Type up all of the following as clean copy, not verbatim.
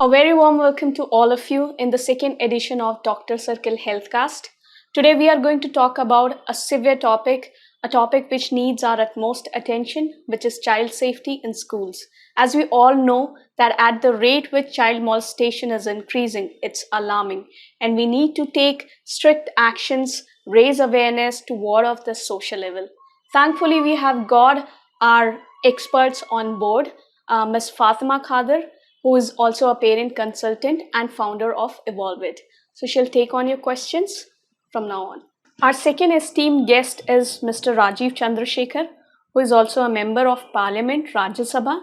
A very warm welcome to all of you in the second edition of Dr. Circle HealthCast. Today we are going to talk about a severe topic, a topic which needs our utmost attention, which is child safety in schools. As we all know that at the rate which child molestation is increasing, it's alarming, and we need to take strict actions, raise awareness to ward off the social evil. Thankfully, we have got our experts on board, Ms. Fathima Khader, who is also a parent consultant and founder of Evolve It. So she'll take on your questions from now on. Our second esteemed guest is Mr. Rajiv Chandrasekhar, who is also a member of Parliament, Rajya Sabha,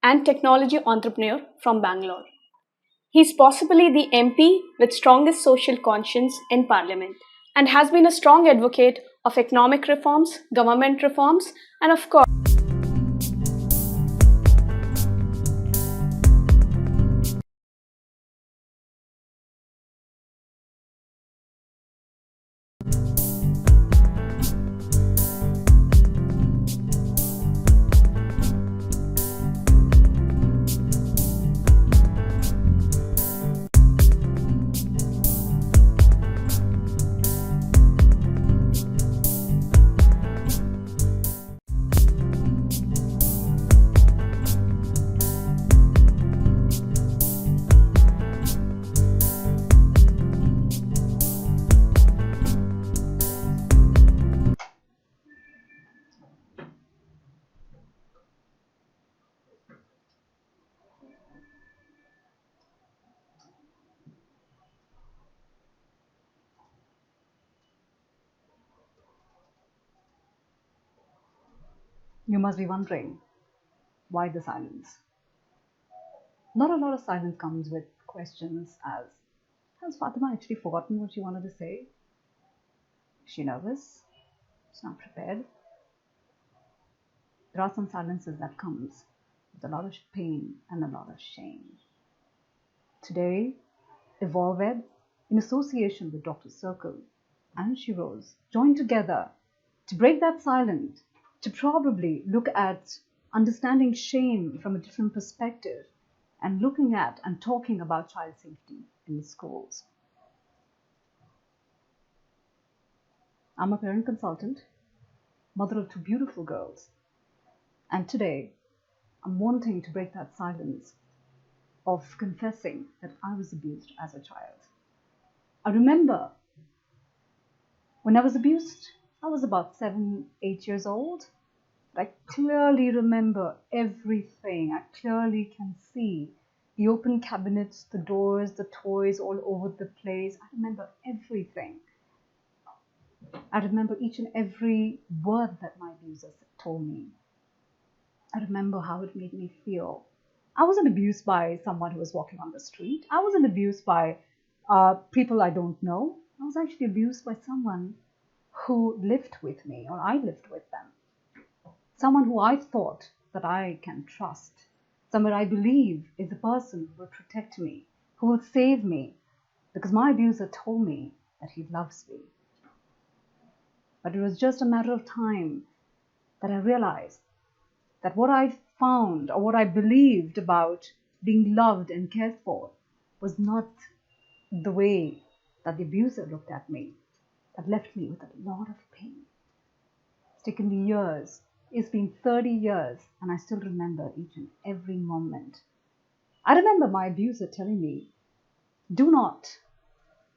and technology entrepreneur from Bangalore. He is possibly the MP with strongest social conscience in Parliament and has been a strong advocate of economic reforms, government reforms, and of course, You must be wondering, why the silence? Not a lot of silence comes with questions as, has Fatima actually forgotten what she wanted to say? Is she nervous? She's not prepared? There are some silences that comes with a lot of pain and a lot of shame. Today, Evolved, in association with Dr. Circle and Shiroz, joined together to break that silence, to probably look at understanding shame from a different perspective and looking at and talking about child safety in the schools. I'm a parent consultant, mother of two beautiful girls, and today I'm wanting to break that silence of confessing that I was abused as a child. I remember when I was abused, I was about 7, 8 years old. I clearly remember everything. I clearly can see the open cabinets, the doors, the toys all over the place. I remember everything. I remember each and every word that my abuser told me. I remember how it made me feel. I wasn't abused by someone who was walking on the street. I wasn't abused by people I don't know. I was actually abused by someone who lived with me, or I lived with them. Someone who I thought that I can trust. Someone I believe is a person who will protect me, who will save me, because my abuser told me that he loves me. But it was just a matter of time that I realized that what I found or what I believed about being loved and cared for was not the way that the abuser looked at me. That left me with a lot of pain. It's taken me years. It's been 30 years and I still remember each and every moment. I remember my abuser telling me, do not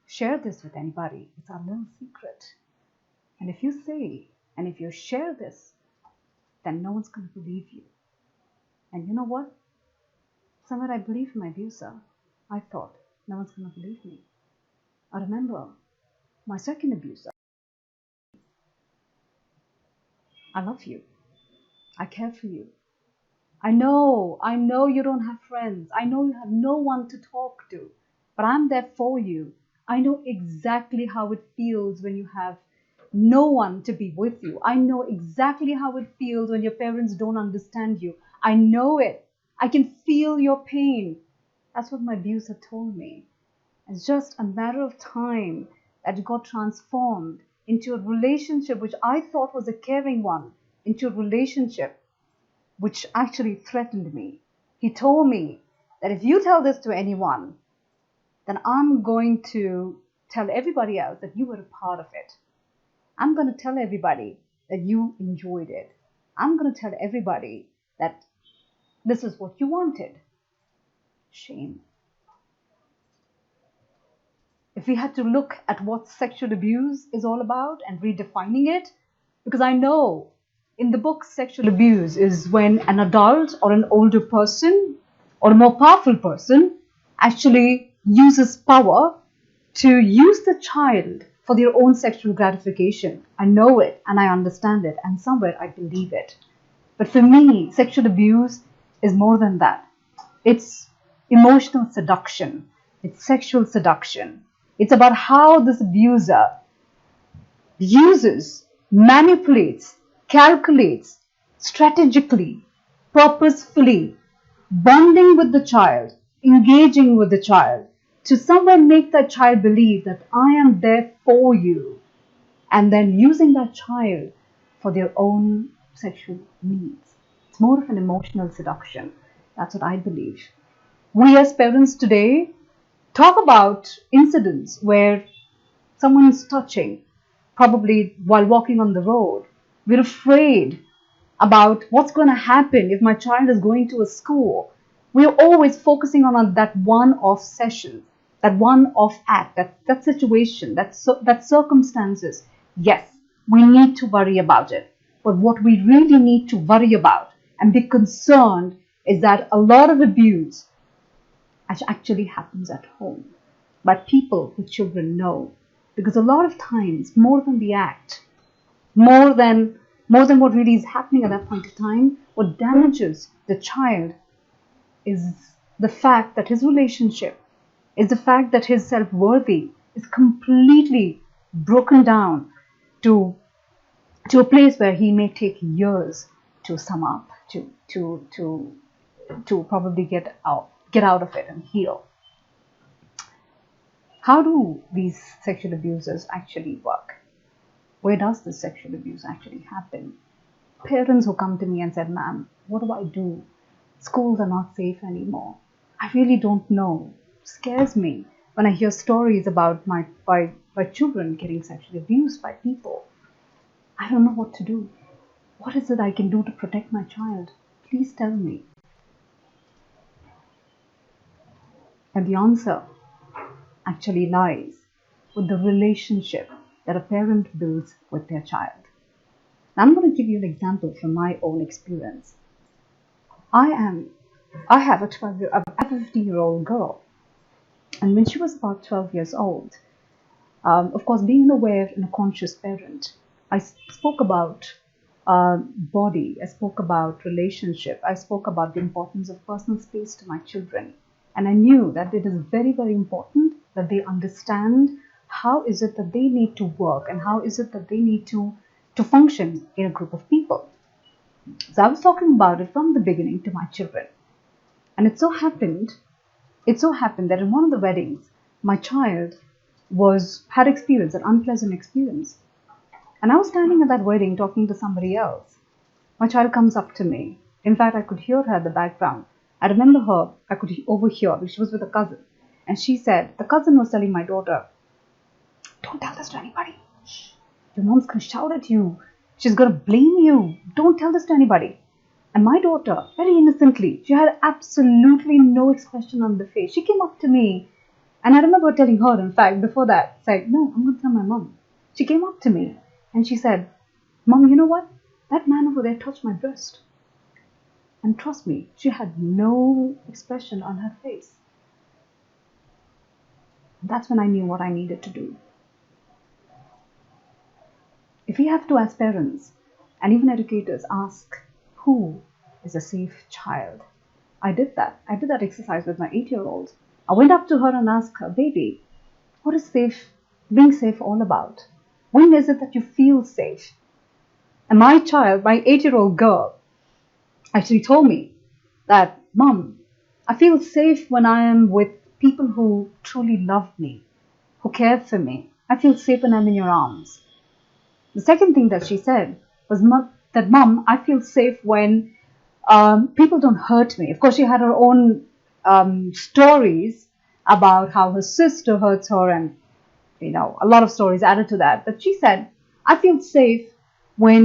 share this with anybody. It's our little secret. And if you say, and if you share this, then no one's going to believe you. And you know what? Somewhere I believed my abuser. I thought, no one's going to believe me. I remember my second abuser. I love you. I care for you. I know you don't have friends. I know you have no one to talk to, but I'm there for you. I know exactly how it feels when you have no one to be with you. I know exactly how it feels when your parents don't understand you. I know it. I can feel your pain. That's what my abuser told me. It's just a matter of time that it got transformed into a relationship which I thought was a caring one, into a relationship which actually threatened me. He told me that if you tell this to anyone, then I'm going to tell everybody else that you were a part of it. I'm going to tell everybody that you enjoyed it. I'm going to tell everybody that this is what you wanted. Shame. If we had to look at what sexual abuse is all about and redefining it, because I know in the book sexual abuse is when an adult or an older person or a more powerful person actually uses power to use the child for their own sexual gratification. I know it and I understand it, and somewhere I believe it. But for me, sexual abuse is more than that. It's emotional seduction. It's sexual seduction. It's about how this abuser uses, manipulates, calculates, strategically, purposefully, bonding with the child, engaging with the child, to somewhere make that child believe that I am there for you, and then using that child for their own sexual needs. It's more of an emotional seduction. That's what I believe. We as parents today talk about incidents where someone is touching, probably while walking on the road. We're afraid about what's going to happen if my child is going to a school. We're always focusing on that one-off session, that one-off act, that situation, that circumstances. Yes, we need to worry about it. But what we really need to worry about and be concerned is that a lot of abuse actually happens at home by people who children know. Because a lot of times, more than the act, more than what really is happening at that point of time, what damages the child is the fact that his relationship, is the fact that his self-worthy is completely broken down to a place where he may take years to sum up, to probably get out of it and heal. How do these sexual abusers actually work? Where does this sexual abuse actually happen? Parents who come to me and said, "Ma'am, what do I do? Schools are not safe anymore. I really don't know. It scares me when I hear stories about my children getting sexually abused by people. I don't know what to do. What is it I can do to protect my child? Please tell me." And the answer actually lies with the relationship that a parent builds with their child. Now, I'm going to give you an example from my own experience. I have a 15-year-old girl, and when she was about 12 years old, of course, being an aware and a conscious parent, I spoke about body, I spoke about relationship, I spoke about the importance of personal space to my children. And I knew that it is very, very important that they understand how is it that they need to work and how is it that they need to function in a group of people. So I was talking about it from the beginning to my children. And it so happened that in one of the weddings, my child had experienced an unpleasant experience. And I was standing at that wedding talking to somebody else. My child comes up to me. In fact, I could hear her at the background. I remember her, I could overhear, because she was with a cousin. And she said, the cousin was telling my daughter, "Don't tell this to anybody. Shh. Your mom's going to shout at you. She's going to blame you. Don't tell this to anybody." And my daughter, very innocently, she had absolutely no expression on the face. She came up to me. And I remember telling her, in fact, before that, said, "No, I'm going to tell my mom." She came up to me and she said, "Mom, you know what? That man over there touched my breast." And trust me, she had no expression on her face. That's when I knew what I needed to do. If we have to, as parents and even educators, ask who is a safe child. I did that. I did that exercise with my 8-year-old. I went up to her and asked her, "Baby, what is being safe all about? When is it that you feel safe?" And my child, my 8-year-old girl, actually told me that, "Mom, I feel safe when I am with people who truly love me, who care for me. I feel safe when I'm in your arms." The second thing that she said was that, "Mom, I feel safe when people don't hurt me." Of course, she had her own stories about how her sister hurts her and, a lot of stories added to that. But she said, "I feel safe when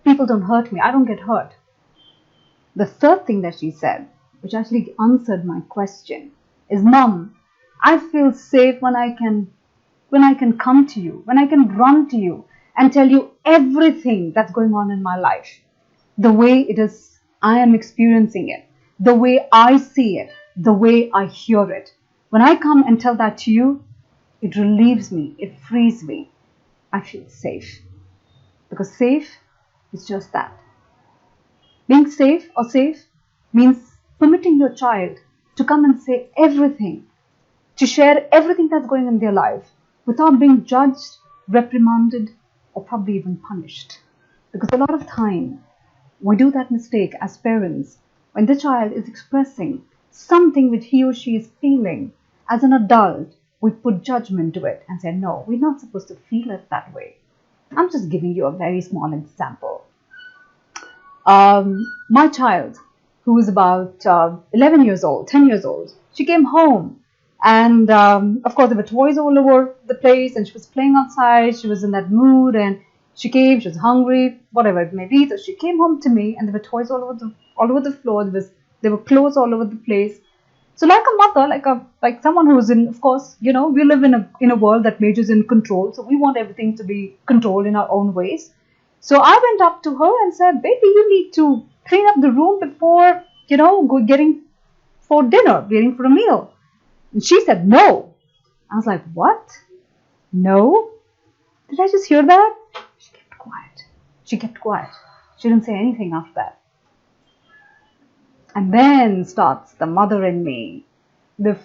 people don't hurt me. I don't get hurt." The third thing that she said, which actually answered my question, is, "Mom, I feel safe when I can come to you, when I can run to you and tell you everything that's going on in my life, the way it is I am experiencing it, the way I see it, the way I hear it. When I come and tell that to you, it relieves me, it frees me. I feel safe." Because safe is just that. Being safe means permitting your child to come and say everything, to share everything that's going on in their life without being judged, reprimanded, or probably even punished. Because a lot of time we do that mistake as parents when the child is expressing something which he or she is feeling. As an adult, we put judgment to it and say, no, we're not supposed to feel it that way. I'm just giving you a very small example. My child, who was about 11 years old, 10 years old, she came home and of course there were toys all over the place and she was playing outside. She was in that mood and she came, she was hungry, whatever it may be. So she came home to me and there were toys all over the floor. There were clothes all over the place. So like a mother, like someone who's in, of course, we live in a world that majors in control. So we want everything to be controlled in our own ways. So I went up to her and said, baby, you need to clean up the room before, getting for dinner, getting for a meal. And she said, no. I was like, what? No? Did I just hear that? She kept quiet. She kept quiet. She didn't say anything after that. And then starts the mother in me, the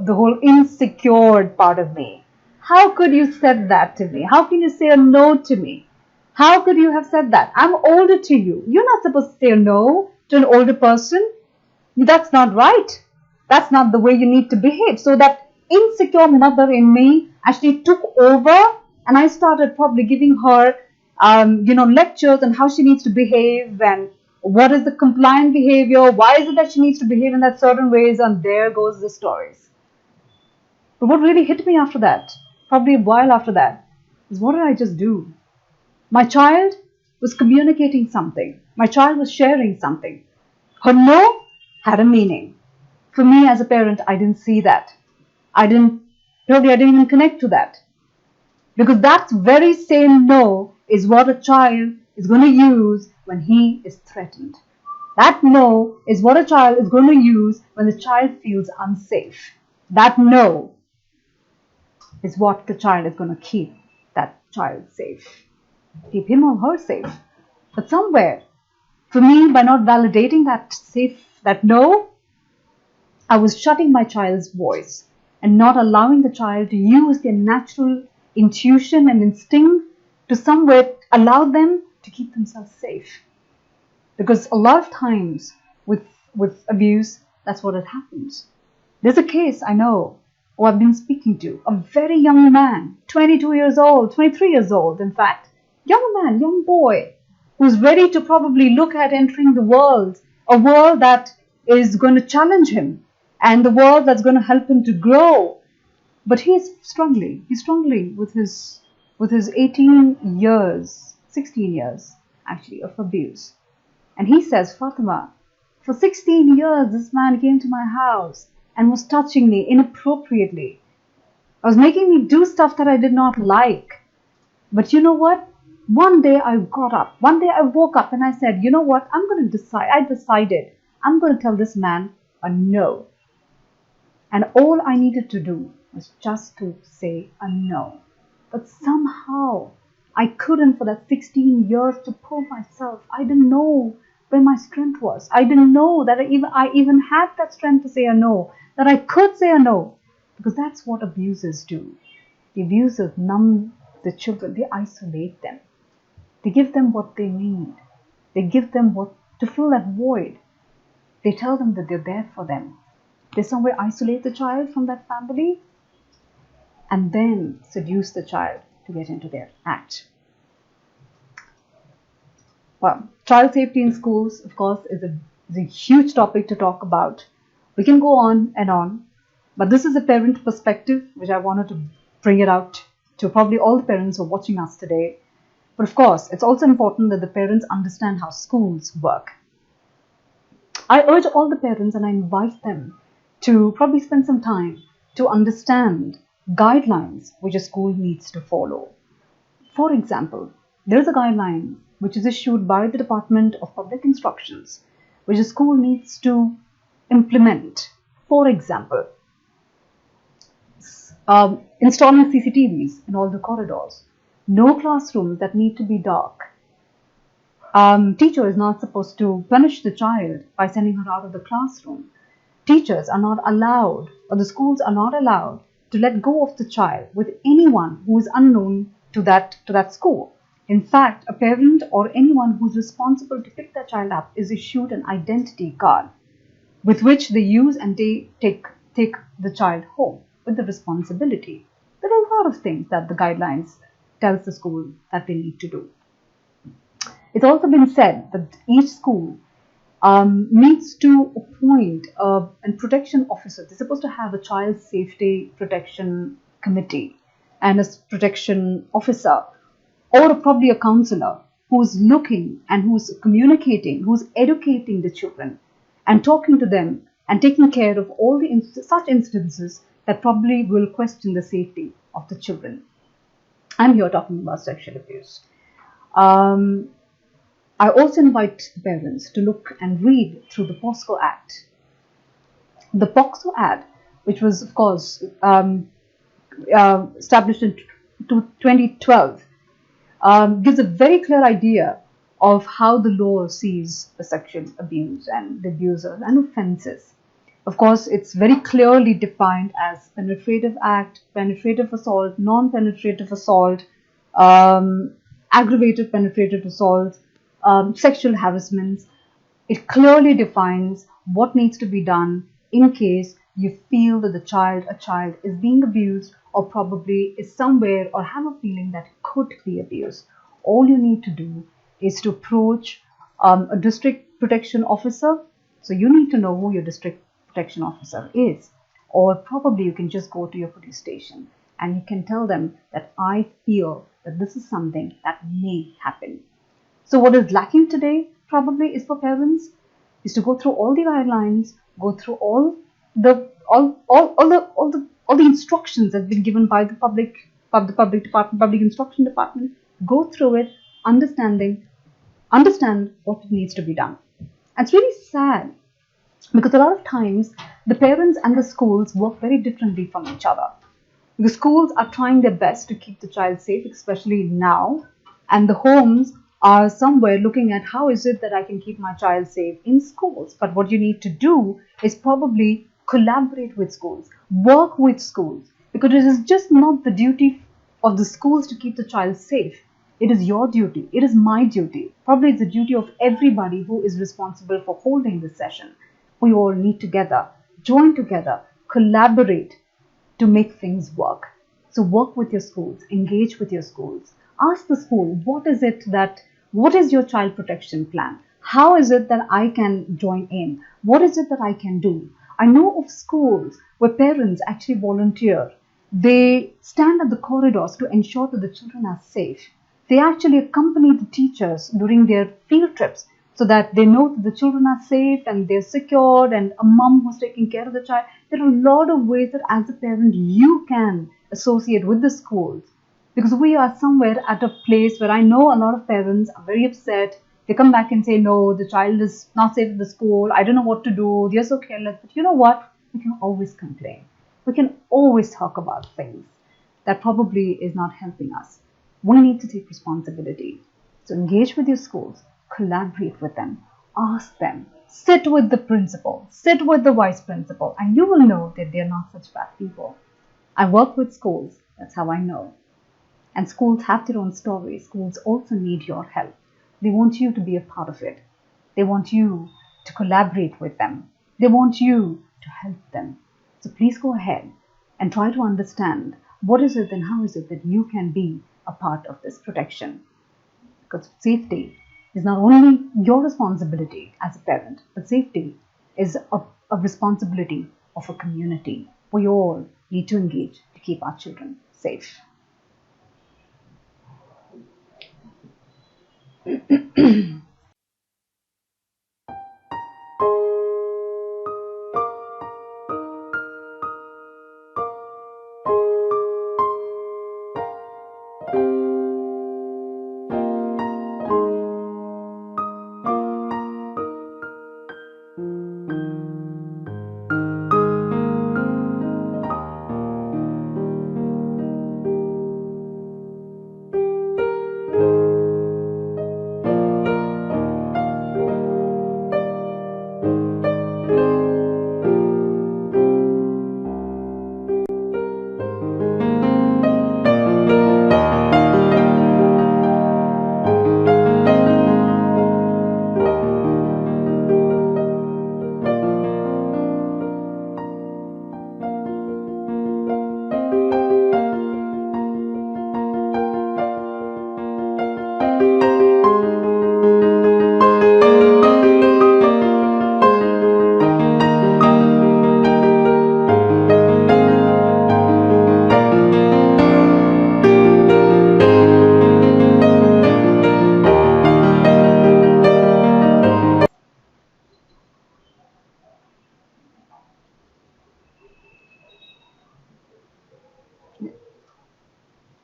whole insecure part of me. How could you said that to me? How can you say a no to me? How could you have said that? I'm older to you. You're not supposed to say a no to an older person. That's not right. That's not the way you need to behave. So that insecure mother in me actually took over and I started probably giving her, lectures on how she needs to behave and what is the compliant behavior, why is it that she needs to behave in that certain ways, and there goes the stories. But what really hit me after that, probably a while after that, is what did I just do? My child was communicating something. My child was sharing something. Her no had a meaning. For me as a parent, I didn't see that. I didn't even connect to that. Because that very same no is what a child is going to use when he is threatened. That no is what a child is going to use when the child feels unsafe. That no is what the child is going to keep that child safe. Keep him or her safe. But somewhere, for me, by not validating that no, I was shutting my child's voice and not allowing the child to use their natural intuition and instinct to somewhere allow them to keep themselves safe. Because a lot of times with abuse, that's what it happens. There's a case I know, who I've been speaking to, a very young man, 22 years old, 23 years old, in fact, young boy, who's ready to probably look at entering the world, a world that is going to challenge him and the world that's going to help him to grow. But he's struggling with his 16 years actually of abuse. And he says, Fatima, for 16 years this man came to my house and was touching me inappropriately. I was making me do stuff that I did not like. But you know what? One day I woke up and I said, you know what? I decided I'm going to tell this man a no. And all I needed to do was just to say a no. But somehow I couldn't for that 16 years to pull myself. I didn't know where my strength was. I didn't know that I even had that strength to say a no, that I could say a no. Because that's what abusers do. The abusers numb the children. They isolate them. They give them what they need. They give them what to fill that void. They tell them that they're there for them. They somewhere isolate the child from that family and then seduce the child to get into their act. Well, child safety in schools, of course, is a huge topic to talk about. We can go on and on, but this is a parent perspective which I wanted to bring it out to probably all the parents who are watching us today. But of course, it's also important that the parents understand how schools work. I urge all the parents and I invite them to probably spend some time to understand guidelines which a school needs to follow. For example, there is a guideline which is issued by the Department of Public Instructions, which a school needs to implement. For example, installing CCTVs in all the corridors. No classrooms that need to be dark. Teacher is not supposed to punish the child by sending her out of the classroom. Teachers are not allowed, or the schools are not allowed, to let go of the child with anyone who is unknown to that school. In fact, a parent or anyone who's responsible to pick their child up is issued an identity card with which they use and they take the child home with the responsibility. There are a lot of things that the guidelines tells the school that they need to do. It's also been said that each school needs to appoint a protection officer. They're supposed to have a child safety protection committee and a protection officer, or probably a counselor who's looking and who's communicating, who's educating the children and talking to them and taking care of all the such instances that probably will question the safety of the children. I'm here talking about sexual abuse. I also invite the parents to look and read through the POSCO Act. The POSCO Act, which was, of course, established in 2012, gives a very clear idea of how the law sees the sexual abuse and the abusers and offences. Of course, it's very clearly defined as penetrative act, penetrative assault, non-penetrative assault, aggravated penetrative assault, sexual harassments. It clearly defines what needs to be done in case you feel that a child is being abused or probably is somewhere or have a feeling that it could be abused. All you need to do is to approach a district protection officer. So you need to know who your district protection officer is, or probably you can just go to your police station and you can tell them that I feel that this is something that may happen. So what is lacking today probably is for parents is to go through all the guidelines, go through all the instructions that have been given by the public department, public instruction department. Go through it, understand what needs to be done. And it's really sad because a lot of times the parents and the schools work very differently from each other. The schools are trying their best to keep the child safe, especially now, and the homes are somewhere looking at how is it that I can keep my child safe in schools. But what you need to do is probably collaborate with schools, work with schools, because it is just not the duty of the schools to keep the child safe. It is your duty. It is my duty. Probably it's the duty of everybody who is responsible for holding this session. We all need together, join together, collaborate to make things work. So work with your schools, engage with your schools. Ask the school, what is your child protection plan? How is it that I can join in? What is it that I can do? I know of schools where parents actually volunteer. They stand at the corridors to ensure that the children are safe. They actually accompany the teachers during their field trips so that they know that the children are safe and they're secured and a mom who's taking care of the child. There are a lot of ways that as a parent you can associate with the schools. Because we are somewhere at a place where I know a lot of parents are very upset. They come back and say, no, the child is not safe at the school. I don't know what to do. They're so careless. But you know what? We can always complain. We can always talk about things that probably is not helping us. We need to take responsibility. So engage with your schools, collaborate with them, ask them, sit with the principal, sit with the vice principal, and you will know that they're not such bad people. I work with schools. That's how I know. And schools have their own stories. Schools also need your help. They want you to be a part of it. They want you to collaborate with them. They want you to help them. So please go ahead and try to understand what is it and how is it that you can be a part of this protection. Because safety is not only your responsibility as a parent, but safety is a responsibility of a community. We all need to engage to keep our children safe.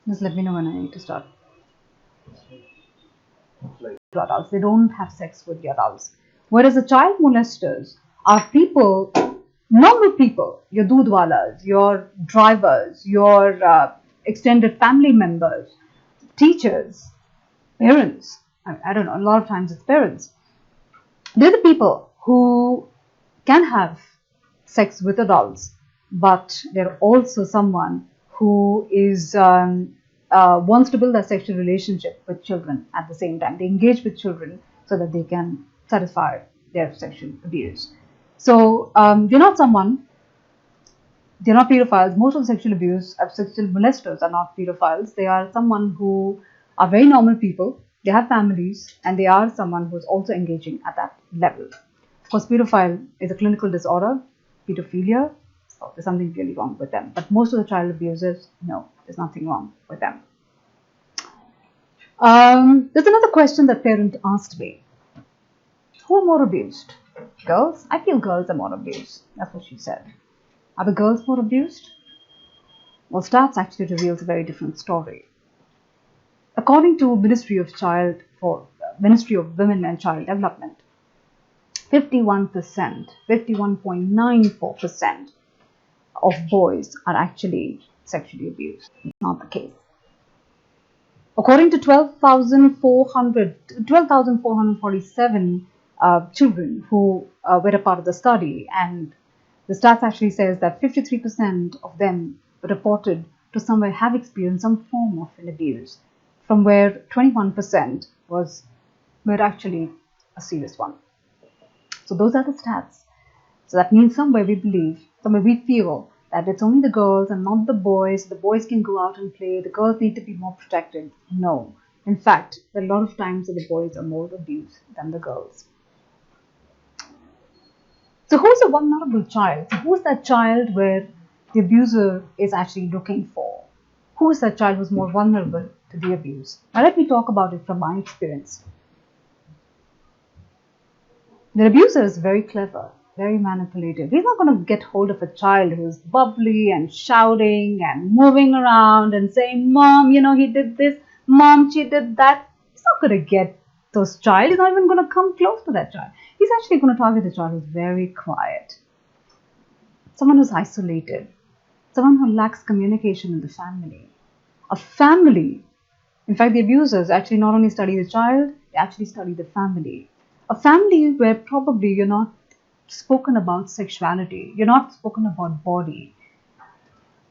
Just let me know when I need to start. Adults, they don't have sex with the adults. Whereas the child molesters are people, normal people, your dudwalas, your drivers, your extended family members, teachers, parents. I don't know, a lot of times it's parents. They're the people who can have sex with adults, but they're also someone who is wants to build a sexual relationship with children at the same time. They engage with children so that they can satisfy their sexual abuse. So they're not someone. They're not pedophiles. Most of sexual molesters are not pedophiles. They are someone who are very normal people. They have families, and they are someone who's also engaging at that level. Of course, pedophile is a clinical disorder, pedophilia, so there's something really wrong with them. But most of the child abusers, no, there's nothing wrong with them. There's another question that parent asked me. Who are more abused? Girls? I feel girls are more abused. That's what she said. Are the girls more abused? Well, stats actually reveals a very different story. According to Ministry of Women and Child Development, 51.94% of boys are actually sexually abused. It's not the case. According to 12,447 children who were a part of the study, and the stats actually says that 53% of them reported to somewhere have experienced some form of an abuse, from where 21% were actually a serious one. So those are the stats. So that means somewhere we feel that it's only the girls and not the boys. The boys can go out and play. The girls need to be more protected. No. In fact, there are a lot of times that the boys are more abused than the girls. So who's a vulnerable child? So who's that child where the abuser is actually looking for? Who is that child who's more vulnerable to the abuse? Now let me talk about it from my experience. The abuser is very clever, very manipulative. He's not going to get hold of a child who's bubbly and shouting and moving around and saying, Mom, he did this. Mom, she did that. He's not going to get those child. He's not even going to come close to that child. He's actually going to target a child who's very quiet. Someone who's isolated. Someone who lacks communication in the family. A family. In fact, the abusers actually not only study the child, they actually study the family. A family where probably you're not spoken about sexuality, you're not spoken about body.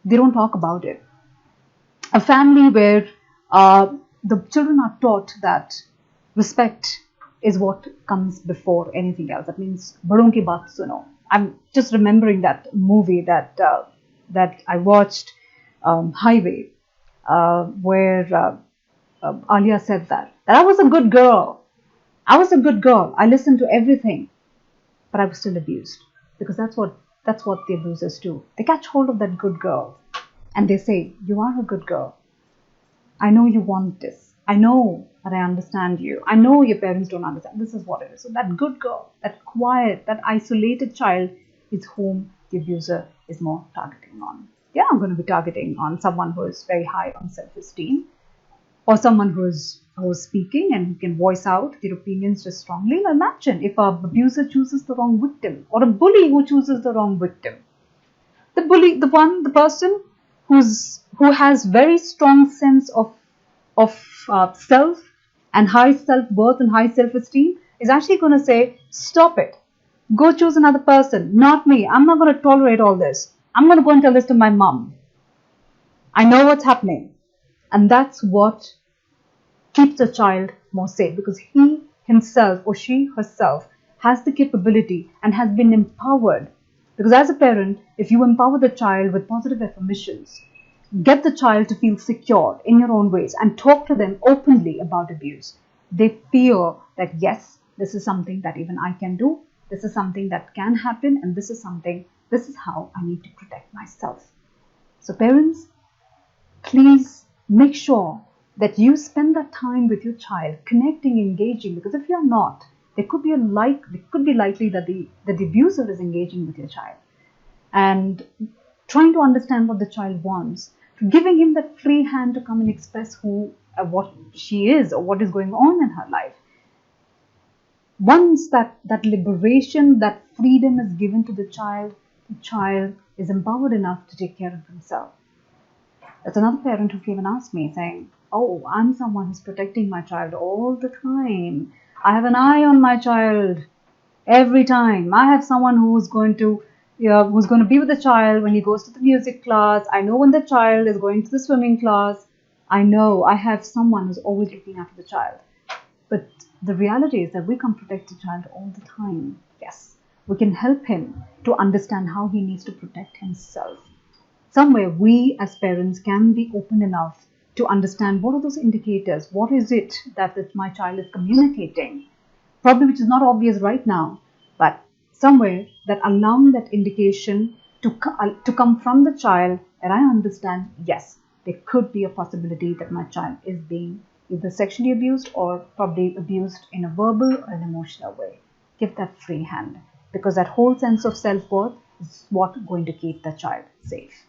They don't talk about it. A family where the children are taught that respect is what comes before anything else. That means badon ki baat suno. I'm just remembering that movie that I watched, Highway, where Alia said that I was a good girl. I was a good girl. I listened to everything, but I was still abused, because that's what the abusers do. They catch hold of that good girl and they say, you are a good girl. I know you want this. I know that I understand you. I know your parents don't understand. This is what it is. So that good girl, that quiet, that isolated child is whom the abuser is more targeting on. Yeah, I'm going to be targeting on someone who is very high on self-esteem, or someone who is speaking and who can voice out their opinions just strongly. Now imagine if an abuser chooses the wrong victim, or a bully who chooses the wrong victim. The person who has very strong sense of self and high self-worth and high self-esteem is actually going to say, stop it. Go choose another person, not me. I'm not going to tolerate all this. I'm going to go and tell this to my mom. I know what's happening. And that's what keeps a child more safe, because he himself or she herself has the capability and has been empowered. Because as a parent, if you empower the child with positive affirmations, get the child to feel secure in your own ways and talk to them openly about abuse, they feel that yes, this is something that even I can do, this is something that can happen, and this is how I need to protect myself. So parents, please make sure that you spend that time with your child, connecting, engaging, because if you're not, it could be likely that the abuser is engaging with your child and trying to understand what the child wants, giving him that free hand to come and express what she is or what is going on in her life. Once that liberation, that freedom is given to the child is empowered enough to take care of himself. That's another parent who came and asked me, saying, "Oh, I'm someone who's protecting my child all the time. I have an eye on my child every time. I have someone who's going to be with the child when he goes to the music class. I know when the child is going to the swimming class. I know I have someone who's always looking after the child." But the reality is that we can't protect the child all the time. Yes, we can help him to understand how he needs to protect himself. Somewhere we as parents can be open enough to understand what are those indicators, what is it that my child is communicating, probably which is not obvious right now, but somewhere that allowing that indication to come from the child, and I understand, yes, there could be a possibility that my child is being either sexually abused or probably abused in a verbal or an emotional way. Give that free hand, because that whole sense of self-worth is what's going to keep the child safe.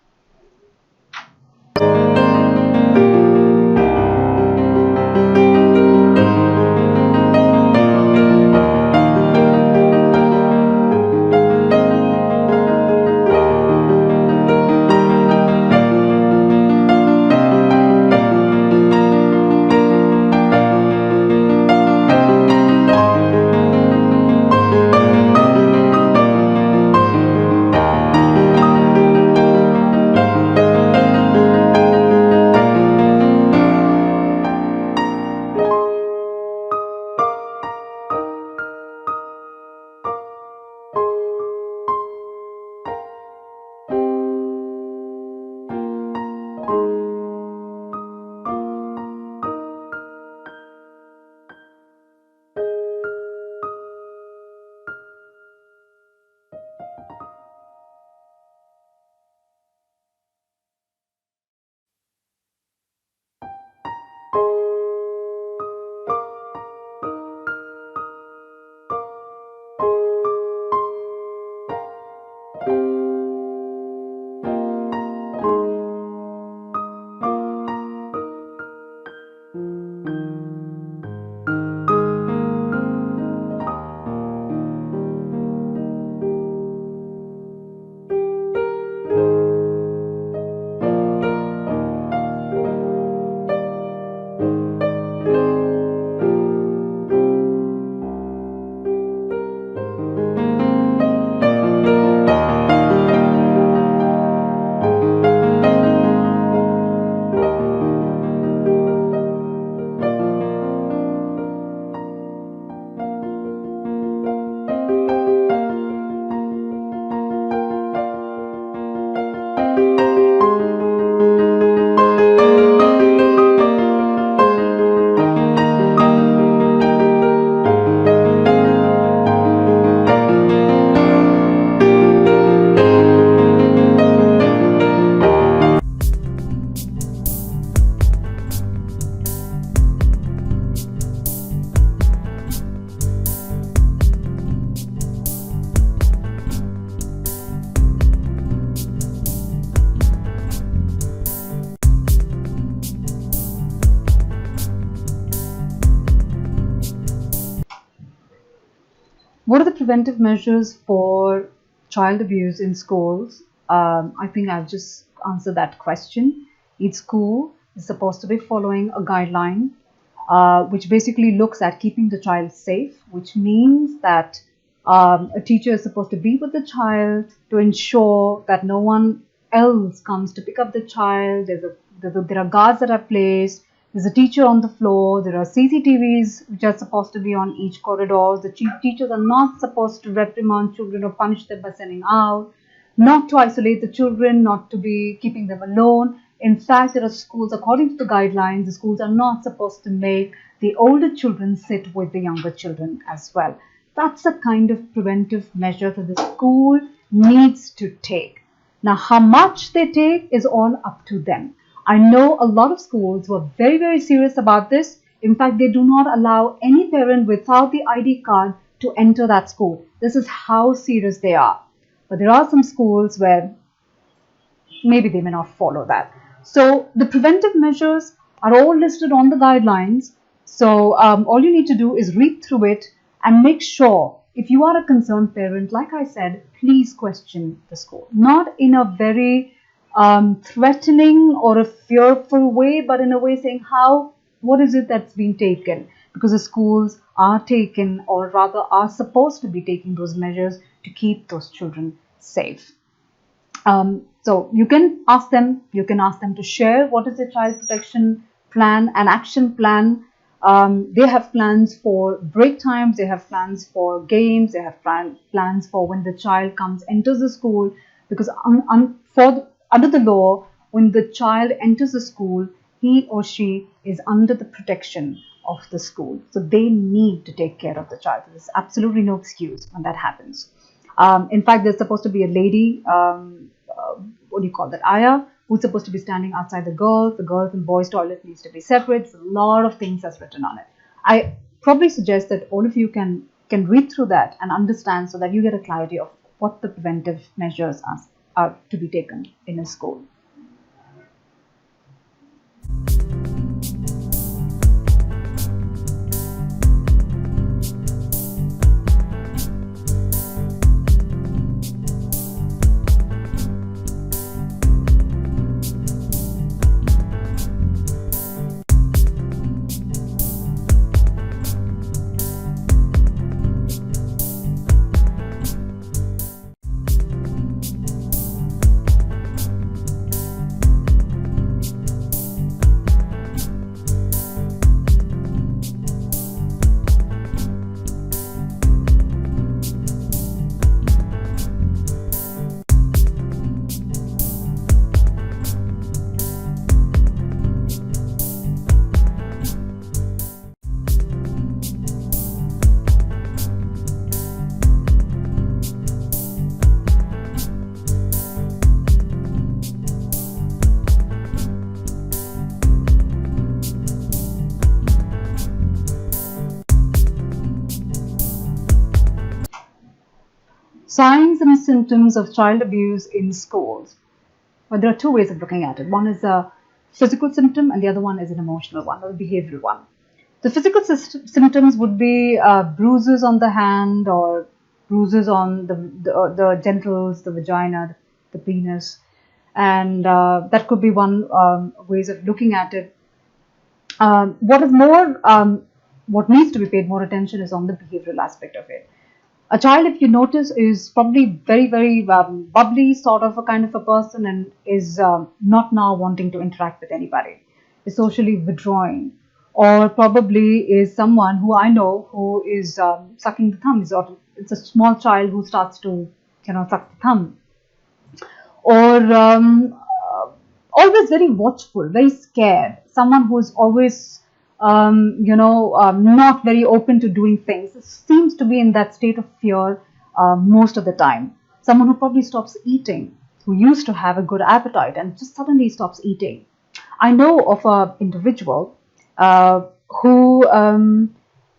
What are the preventive measures for child abuse in schools? I think I've just answered that question. Each school is supposed to be following a guideline which basically looks at keeping the child safe, which means that a teacher is supposed to be with the child to ensure that no one else comes to pick up the child. There are guards that are placed. There's a teacher on the floor. There are CCTVs which are supposed to be on each corridor. The teachers are not supposed to reprimand children or punish them by sending out, not to isolate the children, not to be keeping them alone. In fact, there are schools, according to the guidelines, the schools are not supposed to make the older children sit with the younger children as well. That's the kind of preventive measure that the school needs to take. Now, how much they take is all up to them. I know a lot of schools who are very, very serious about this. In fact, they do not allow any parent without the ID card to enter that school. This is how serious they are. But there are some schools where maybe they may not follow that. So the preventive measures are all listed on the guidelines. So all you need to do is read through it and make sure, if you are a concerned parent, like I said, please question the school. Not in a very threatening or a fearful way, but in a way saying what is it that's been taken? Because the schools are taken, or rather are supposed to be taking those measures to keep those children safe. So you can ask them to share what is the child protection plan and action plan. They have plans for break times, they have plans for games, they have plans for when the child enters the school, because under the law, when the child enters the school, he or she is under the protection of the school. So they need to take care of the child. There's absolutely no excuse when that happens. In fact, there's supposed to be a lady, what do you call that, Aya, who's supposed to be standing outside the girls and boys toilet needs to be separate. So a lot of things that's written on it. I probably suggest that all of you can read through that and understand, so that you get a clarity of what the preventive measures are to be taken in a school. Signs and symptoms of child abuse in schools. Well, there are two ways of looking at it. One is a physical symptom, and the other one is an emotional one, or a behavioral one. The physical symptoms would be bruises on the hand, or bruises on the genitals, the vagina, the penis, and that could be one ways of looking at it. What needs to be paid more attention is on the behavioral aspect of it. A child, if you notice, is probably very, very bubbly, sort of a kind of a person, and is not now wanting to interact with anybody, is socially withdrawing, or probably is someone who I know who is sucking the thumb. It's a small child who starts to, suck the thumb, or always very watchful, very scared, someone who is always not very open to doing things, seems to be in that state of fear most of the time. Someone who probably stops eating, who used to have a good appetite and just suddenly stops eating. I know of an individual who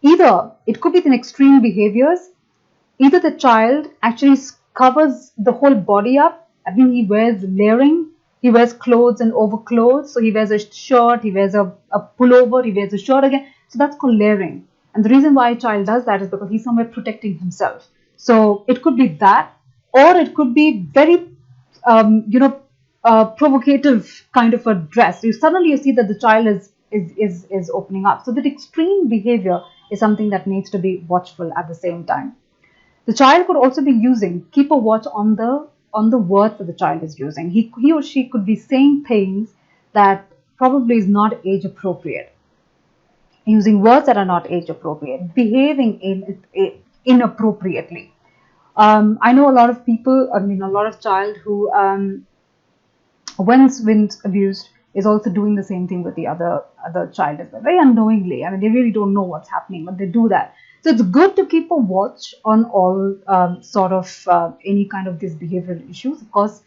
either, it could be the extreme behaviors, either the child actually covers the whole body up. I mean, he wears layering. He wears clothes and overclothes. So he wears a shirt, he wears a pullover, he wears a shirt again. So that's called layering. And the reason why a child does that is because he's somewhere protecting himself. So it could be that, or it could be very, provocative kind of a dress. Suddenly you see that the child is opening up. So that extreme behavior is something that needs to be watchful at the same time. The child could also be keep a watch on the words that the child is using. He or she could be saying things that probably is not age appropriate, using words that are not age appropriate, behaving inappropriately. I know a lot of people, a lot of child who, when abused, is also doing the same thing with the other child as well, very unknowingly. I mean, they really don't know what's happening, but they do that. So it's good to keep a watch on all any kind of these behavioral issues. Of course,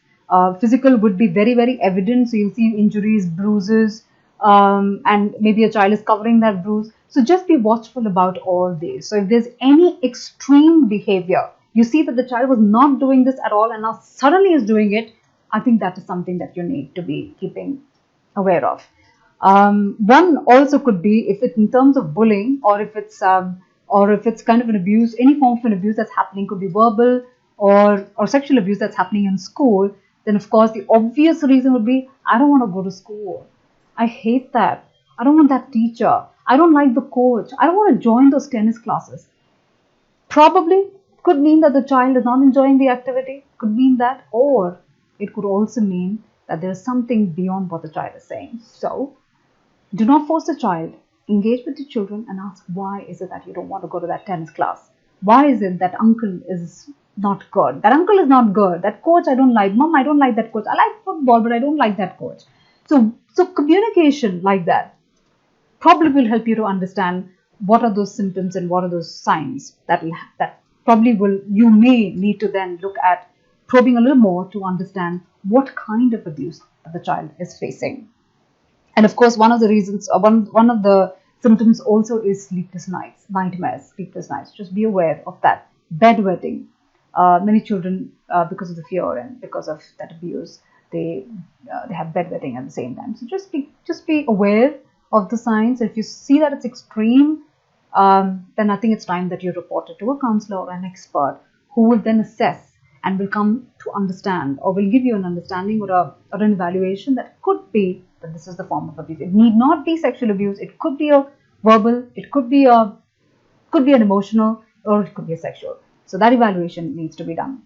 physical would be very, very evident. So you'll see injuries, bruises, and maybe a child is covering that bruise. So just be watchful about all these. So if there's any extreme behavior, you see that the child was not doing this at all and now suddenly is doing it, I think that is something that you need to be keeping aware of. One also could be if it's in terms of bullying, or if it's kind of an abuse, any form of an abuse that's happening, could be verbal or sexual abuse that's happening in school. Then of course the obvious reason would be, I don't want to go to school. I hate that. I don't want that teacher. I don't like the coach. I don't want to join those tennis classes. Probably could mean that the child is not enjoying the activity, could mean that, or it could also mean that there is something beyond what the child is saying. So do not force the child. Engage with the children and ask, why is it that you don't want to go to that tennis class? Why is it that uncle is not good? That uncle is not good. That coach I don't like. Mom, I don't like that coach. I like football, but I don't like that coach. So communication like that probably will help you to understand what are those symptoms and what are those signs that probably will, you may need to then look at probing a little more to understand what kind of abuse the child is facing. And of course, one of the reasons, one of the symptoms also is sleepless nights, nightmares, sleepless nights. Just be aware of that. Bedwetting. Many children, because of the fear and because of that abuse, they have bedwetting at the same time. So just be aware of the signs. If you see that it's extreme, then I think it's time that you report it to a counselor or an expert who will then assess and will come to understand, or will give you an understanding or an evaluation that could be that this is the form of abuse. It need not be sexual abuse. It could be a verbal, it could be an emotional, or it could be a sexual. So that evaluation needs to be done.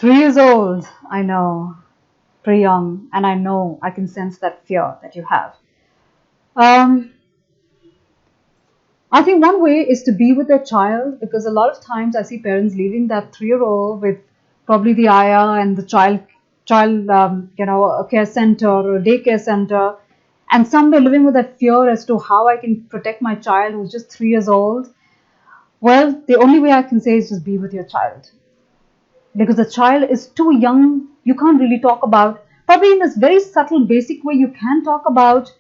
Three years old, I know, pretty young, and I know I can sense that fear that you have. Um, I think one way is to be with their child, because a lot of times I see parents leaving that 3-year-old with probably the ayah and the child, a care center or a daycare center, and somewhere living with that fear as to how I can protect my child who's just 3 years old. Well, the only way I can say is just be with your child, because the child is too young. You can't really talk about, probably in this very subtle, basic way, you can talk about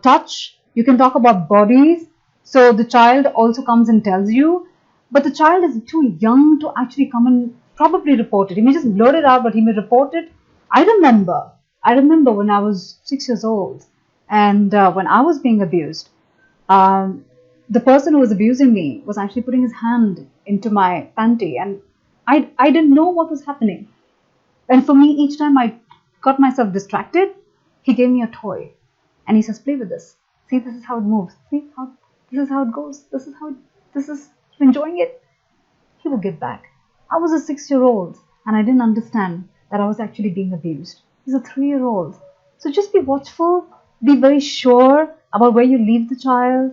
touch, you can talk about bodies. So the child also comes and tells you, but the child is too young to actually come and probably report it. He may just blurt it out, but he may report it. I remember when I was 6 years old, and when I was being abused, the person who was abusing me was actually putting his hand into my panty, and I didn't know what was happening. And for me, each time I got myself distracted, he gave me a toy. And he says, play with this. See, this is how it moves. See, this is how it goes. This is enjoying it. He will give back. I was a 6-year-old and I didn't understand that I was actually being abused. He's a 3-year-old. So just be watchful. Be very sure about where you leave the child.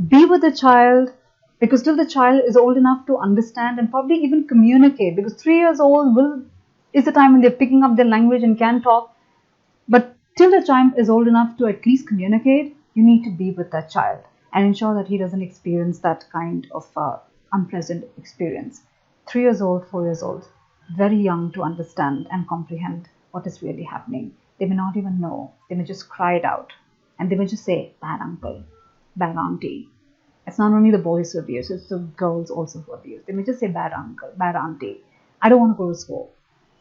Be with the child, because till the child is old enough to understand and probably even communicate, because 3 years old is the time when they're picking up their language and can talk. But till the child is old enough to at least communicate, you need to be with that child and ensure that he doesn't experience that kind of unpleasant experience. 3 years old, 4 years old, very young to understand and comprehend what is really happening. They may not even know. They may just cry it out, and they may just say, bad uncle, bad auntie. It's not only the boys who abuse, it's the girls also who abuse. They may just say, bad uncle, bad auntie. I don't want to go to school.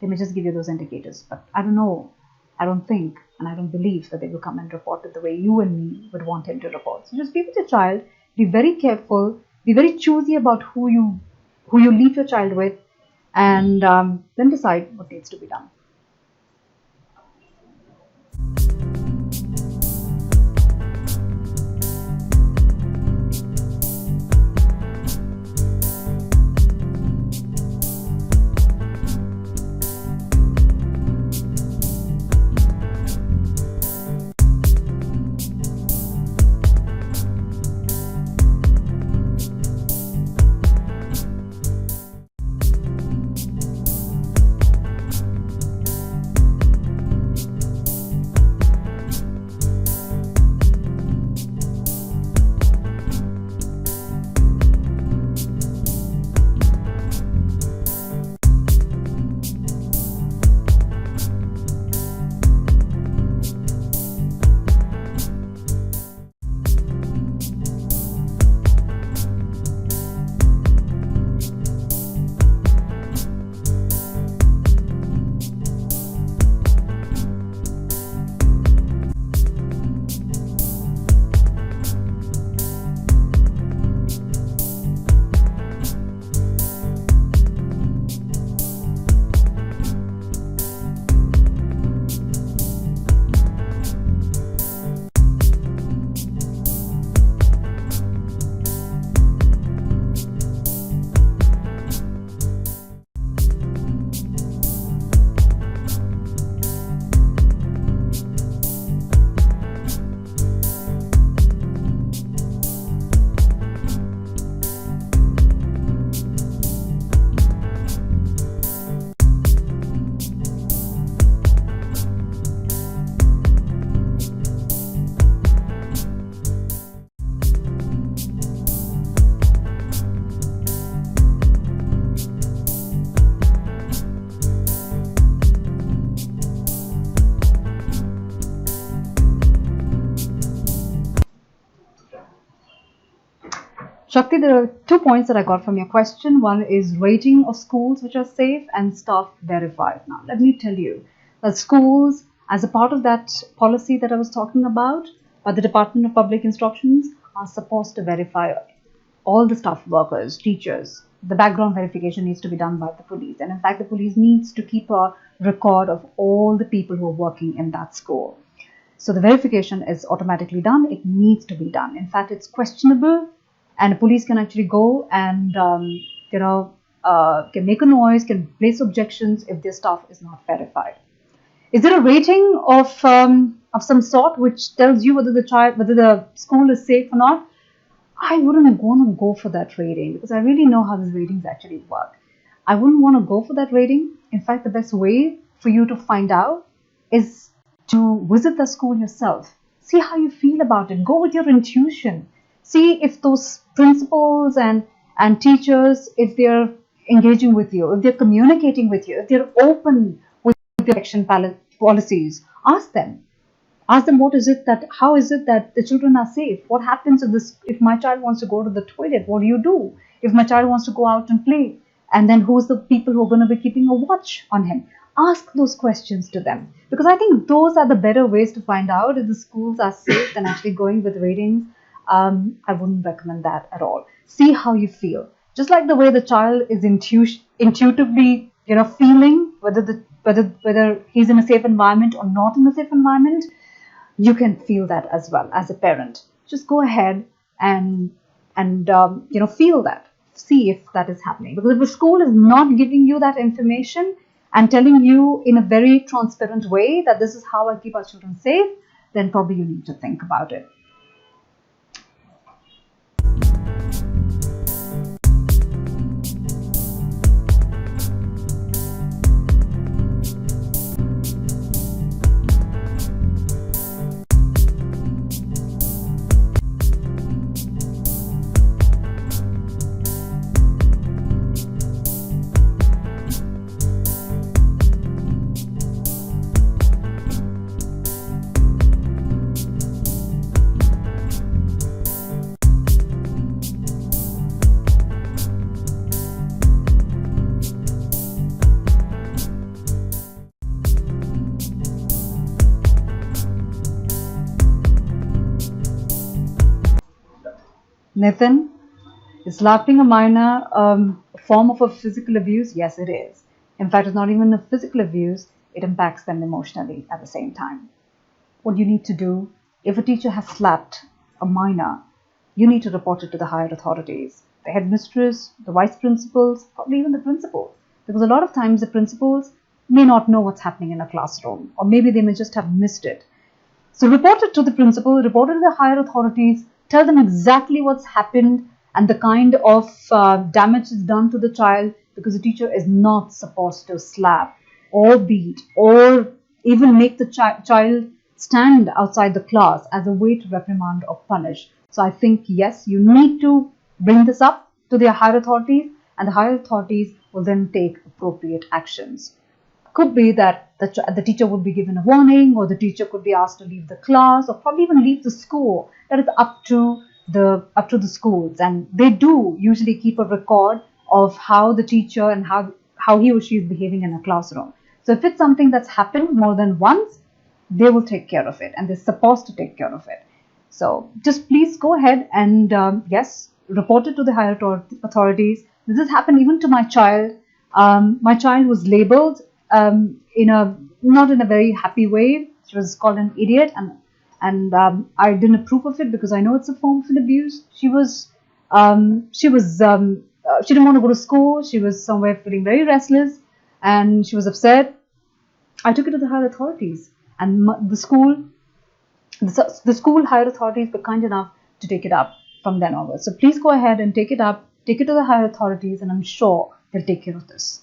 They may just give you those indicators, but I don't know. I don't think, and I don't believe that they will come and report it the way you and me would want him to report. So just be with your child, be very careful, be very choosy about who you leave your child with, and then decide what needs to be done. Shakti, there are 2 points that I got from your question. One is rating of schools which are safe and staff verified. Now, let me tell you that schools, as a part of that policy that I was talking about, by the Department of Public Instructions, are supposed to verify all the staff workers, teachers. The background verification needs to be done by the police. And in fact, the police needs to keep a record of all the people who are working in that school. So the verification is automatically done. It needs to be done. In fact, it's questionable, and the police can actually go and can make a noise, can place objections if their staff is not verified. Is there a rating of some sort which tells you whether the school is safe or not? I wouldn't want to go for that rating because I really know how these ratings actually work. I wouldn't want to go for that rating. In fact, the best way for you to find out is to visit the school yourself. See how you feel about it. Go with your intuition. See if those principals and teachers, if they're engaging with you, if they're communicating with you, if they're open with their action policies. Ask them. Ask them how is it that the children are safe? What happens if my child wants to go to the toilet? What do you do? If my child wants to go out and play? And then who's the people who are going to be keeping a watch on him? Ask those questions to them. Because I think those are the better ways to find out if the schools are safe than actually going with ratings. I wouldn't recommend that at all. See how you feel. Just like the way the child is intuitively, feeling whether he's in a safe environment or not in a safe environment, you can feel that as well as a parent. Just go ahead and feel that. See if that is happening. Because if the school is not giving you that information and telling you in a very transparent way that this is how I keep our children safe, then probably you need to think about it. Nathan, is slapping a minor a form of a physical abuse? Yes, it is. In fact, it's not even a physical abuse. It impacts them emotionally at the same time. What you need to do, if a teacher has slapped a minor, you need to report it to the higher authorities. The headmistress, the vice principals, probably even the principal. Because a lot of times the principals may not know what's happening in a classroom, or maybe they may just have missed it. So report it to the principal, report it to the higher authorities, tell them exactly what's happened and the kind of damage is done to the child, because the teacher is not supposed to slap or beat or even make the child stand outside the class as a way to reprimand or punish. So I think, yes, you need to bring this up to the higher authorities, and the higher authorities will then take appropriate actions. Could be that the teacher would be given a warning, or the teacher could be asked to leave the class, or probably even leave the school. That is up to the schools, and they do usually keep a record of how the teacher and how he or she is behaving in a classroom. So if it's something that's happened more than once, they will take care of it, and they're supposed to take care of it. So just please go ahead and yes, report it to the higher authorities. This has happened even to my child. My child was labeled not in a very happy way. She was called an idiot, and I didn't approve of it because I know it's a form of an abuse. She didn't want to go to school. She was somewhere feeling very restless, and she was upset. I took it to the higher authorities, and the school higher authorities were kind enough to take it up from then onwards. So please go ahead and take it up, take it to the higher authorities, and I'm sure they'll take care of this.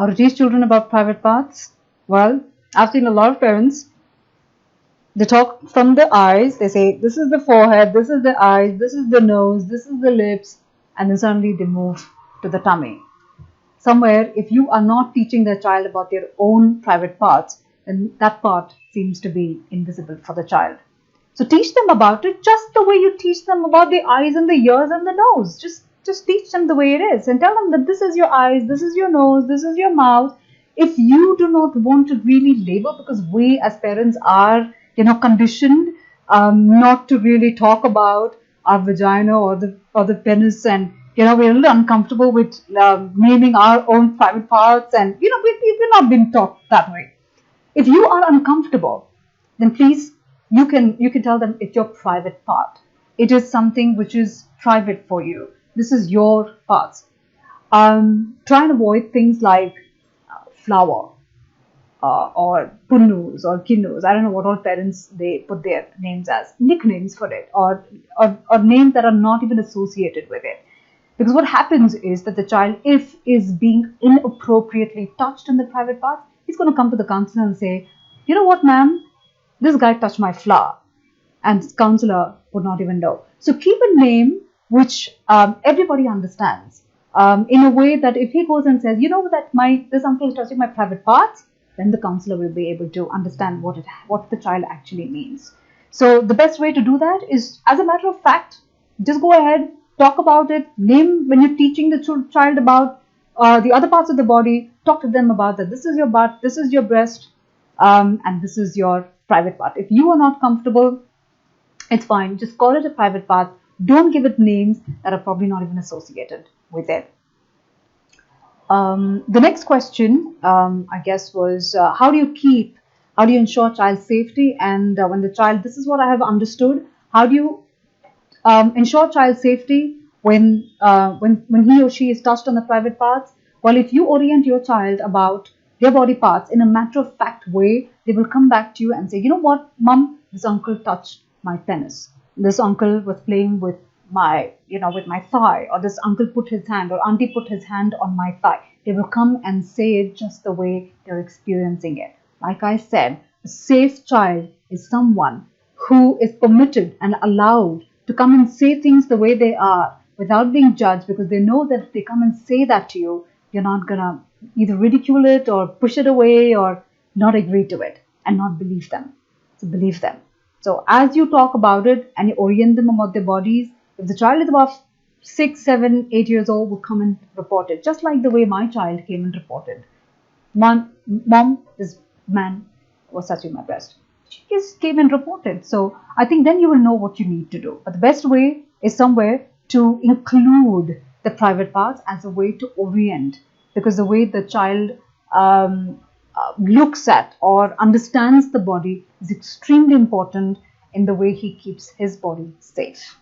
How to teach children about private parts? Well, I've seen a lot of parents. They talk from the eyes. They say, this is the forehead, this is the eyes, this is the nose, this is the lips, and then suddenly they move to the tummy. Somewhere, if you are not teaching the child about their own private parts, then that part seems to be invisible for the child. So teach them about it just the way you teach them about the eyes and the ears and the nose. Just teach them the way it is and tell them that this is your eyes, this is your nose, this is your mouth. If you do not want to really label, because we as parents are, conditioned not to really talk about our vagina or the penis, and we're a little uncomfortable with naming our own private parts, and we've not been taught that way. If you are uncomfortable, then please you can tell them it's your private part. It is something which is private for you. This is your parts. Try and avoid things like flower or punnus or kinnus. I don't know what all parents they put their names as, nicknames for it, or names that are not even associated with it. Because what happens is that the child, if is being inappropriately touched in the private parts, he's going to come to the counselor and say, you know what, ma'am, this guy touched my flower. And the counselor would not even know. So keep a name which everybody understands, in a way that if he goes and says, that this uncle is touching my private parts, then the counselor will be able to understand what the child actually means. So the best way to do that is, as a matter of fact, just go ahead, talk about it, name when you're teaching the child about the other parts of the body, talk to them about that. This is your butt, this is your breast, and this is your private part. If you are not comfortable, it's fine. Just call it a private part. Don't give it names that are probably not even associated with it. The next question, I guess, was how do you ensure child safety? And when the child, this is what I have understood. How do you ensure child safety when he or she is touched on the private parts? Well, if you orient your child about their body parts in a matter-of-fact way, they will come back to you and say, you know what, mom, this uncle touched my penis. This uncle was playing with my thigh, or this uncle put his hand, or auntie put his hand on my thigh. They will come and say it just the way they're experiencing it. Like I said, a safe child is someone who is permitted and allowed to come and say things the way they are without being judged, because they know that if they come and say that to you, you're not going to either ridicule it or push it away or not agree to it and not believe them. So believe them. So as you talk about it and you orient them about their bodies, if the child is about 6, 7, 8 years old, will come and report it, just like the way my child came and reported. Mom, this man was touching my breast. She just came and reported. So I think then you will know what you need to do. But the best way is somewhere to include the private parts as a way to orient, because the way the child looks at or understands the body is extremely important in the way he keeps his body safe.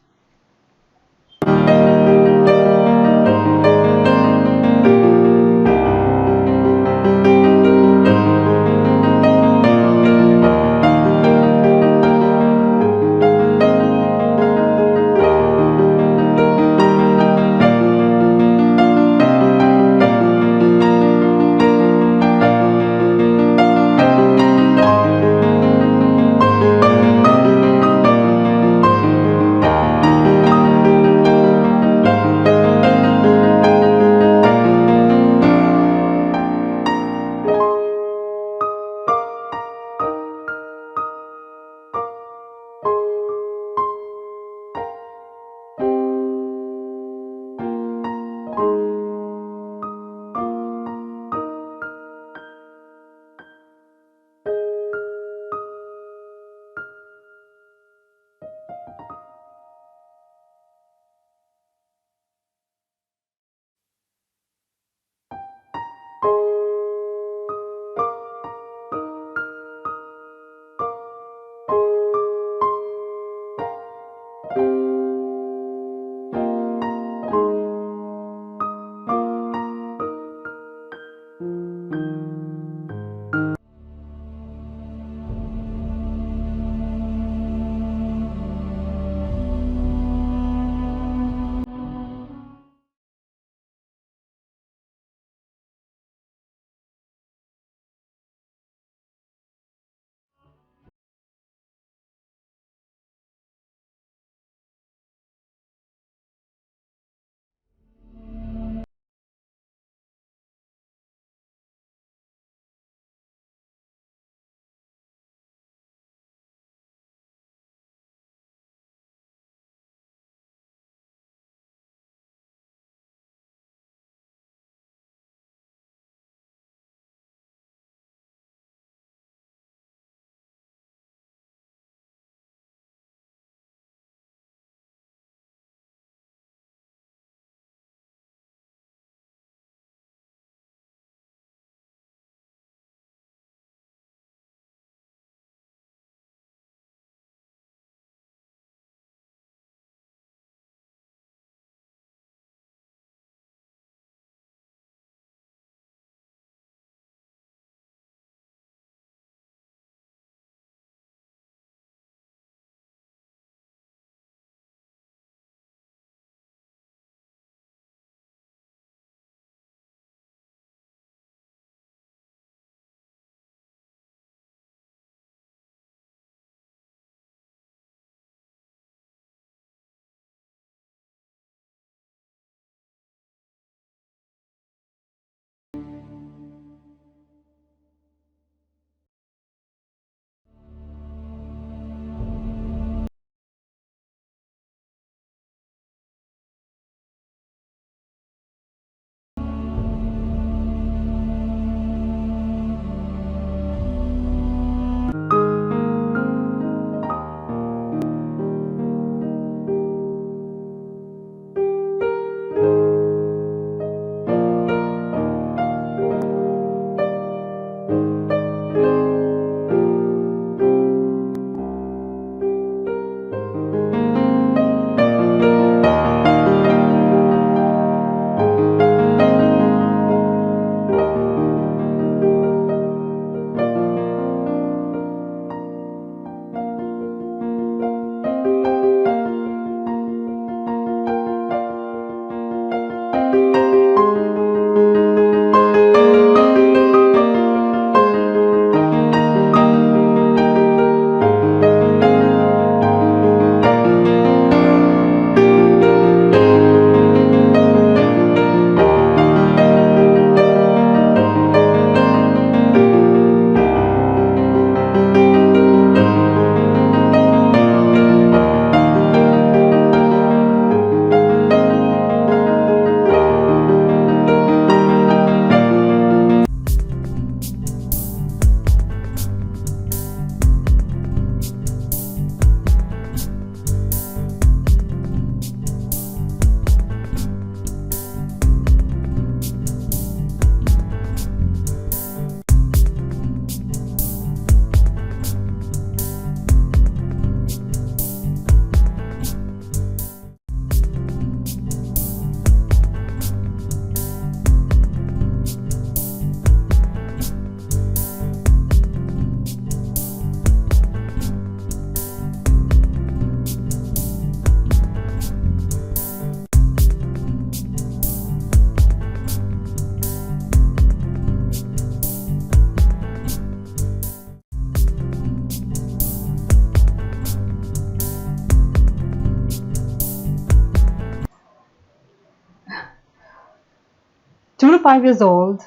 5 years old,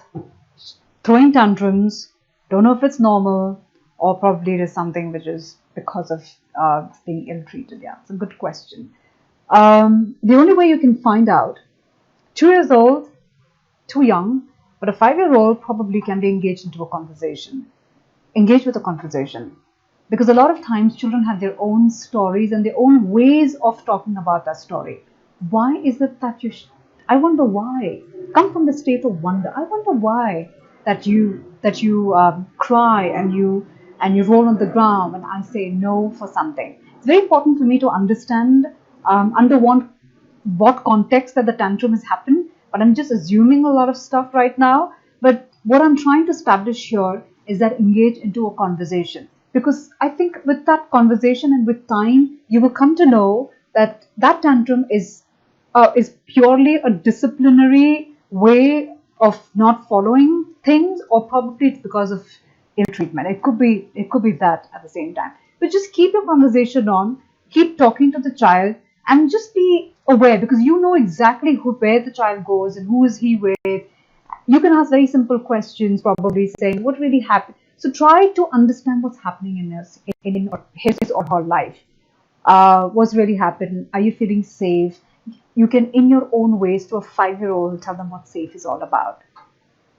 throwing tantrums, don't know if it's normal or probably it is something which is because of being ill-treated. Yeah, it's a good question. The only way you can find out, 2 years old, too young, but a 5-year-old probably can be engaged into a conversation. Engage with a conversation. Because a lot of times children have their own stories and their own ways of talking about that story. Why is it that I wonder why. Come from the state of wonder. I wonder why that you cry and you roll on the ground when I say no for something. It's very important for me to understand under what context that the tantrum has happened. But I'm just assuming a lot of stuff right now. But what I'm trying to establish here is that engage into a conversation. Because I think with that conversation and with time, you will come to know that that tantrum is purely a disciplinary way of not following things, or probably it's because of ill treatment. It could be that at the same time. But just keep your conversation on, keep talking to the child, and just be aware, because you know exactly where the child goes and who is he with. You can ask very simple questions, probably saying what really happened. So try to understand what's happening in his or her life. What's really happened? Are you feeling safe? You can, in your own ways, to a 5-year-old, tell them what safe is all about.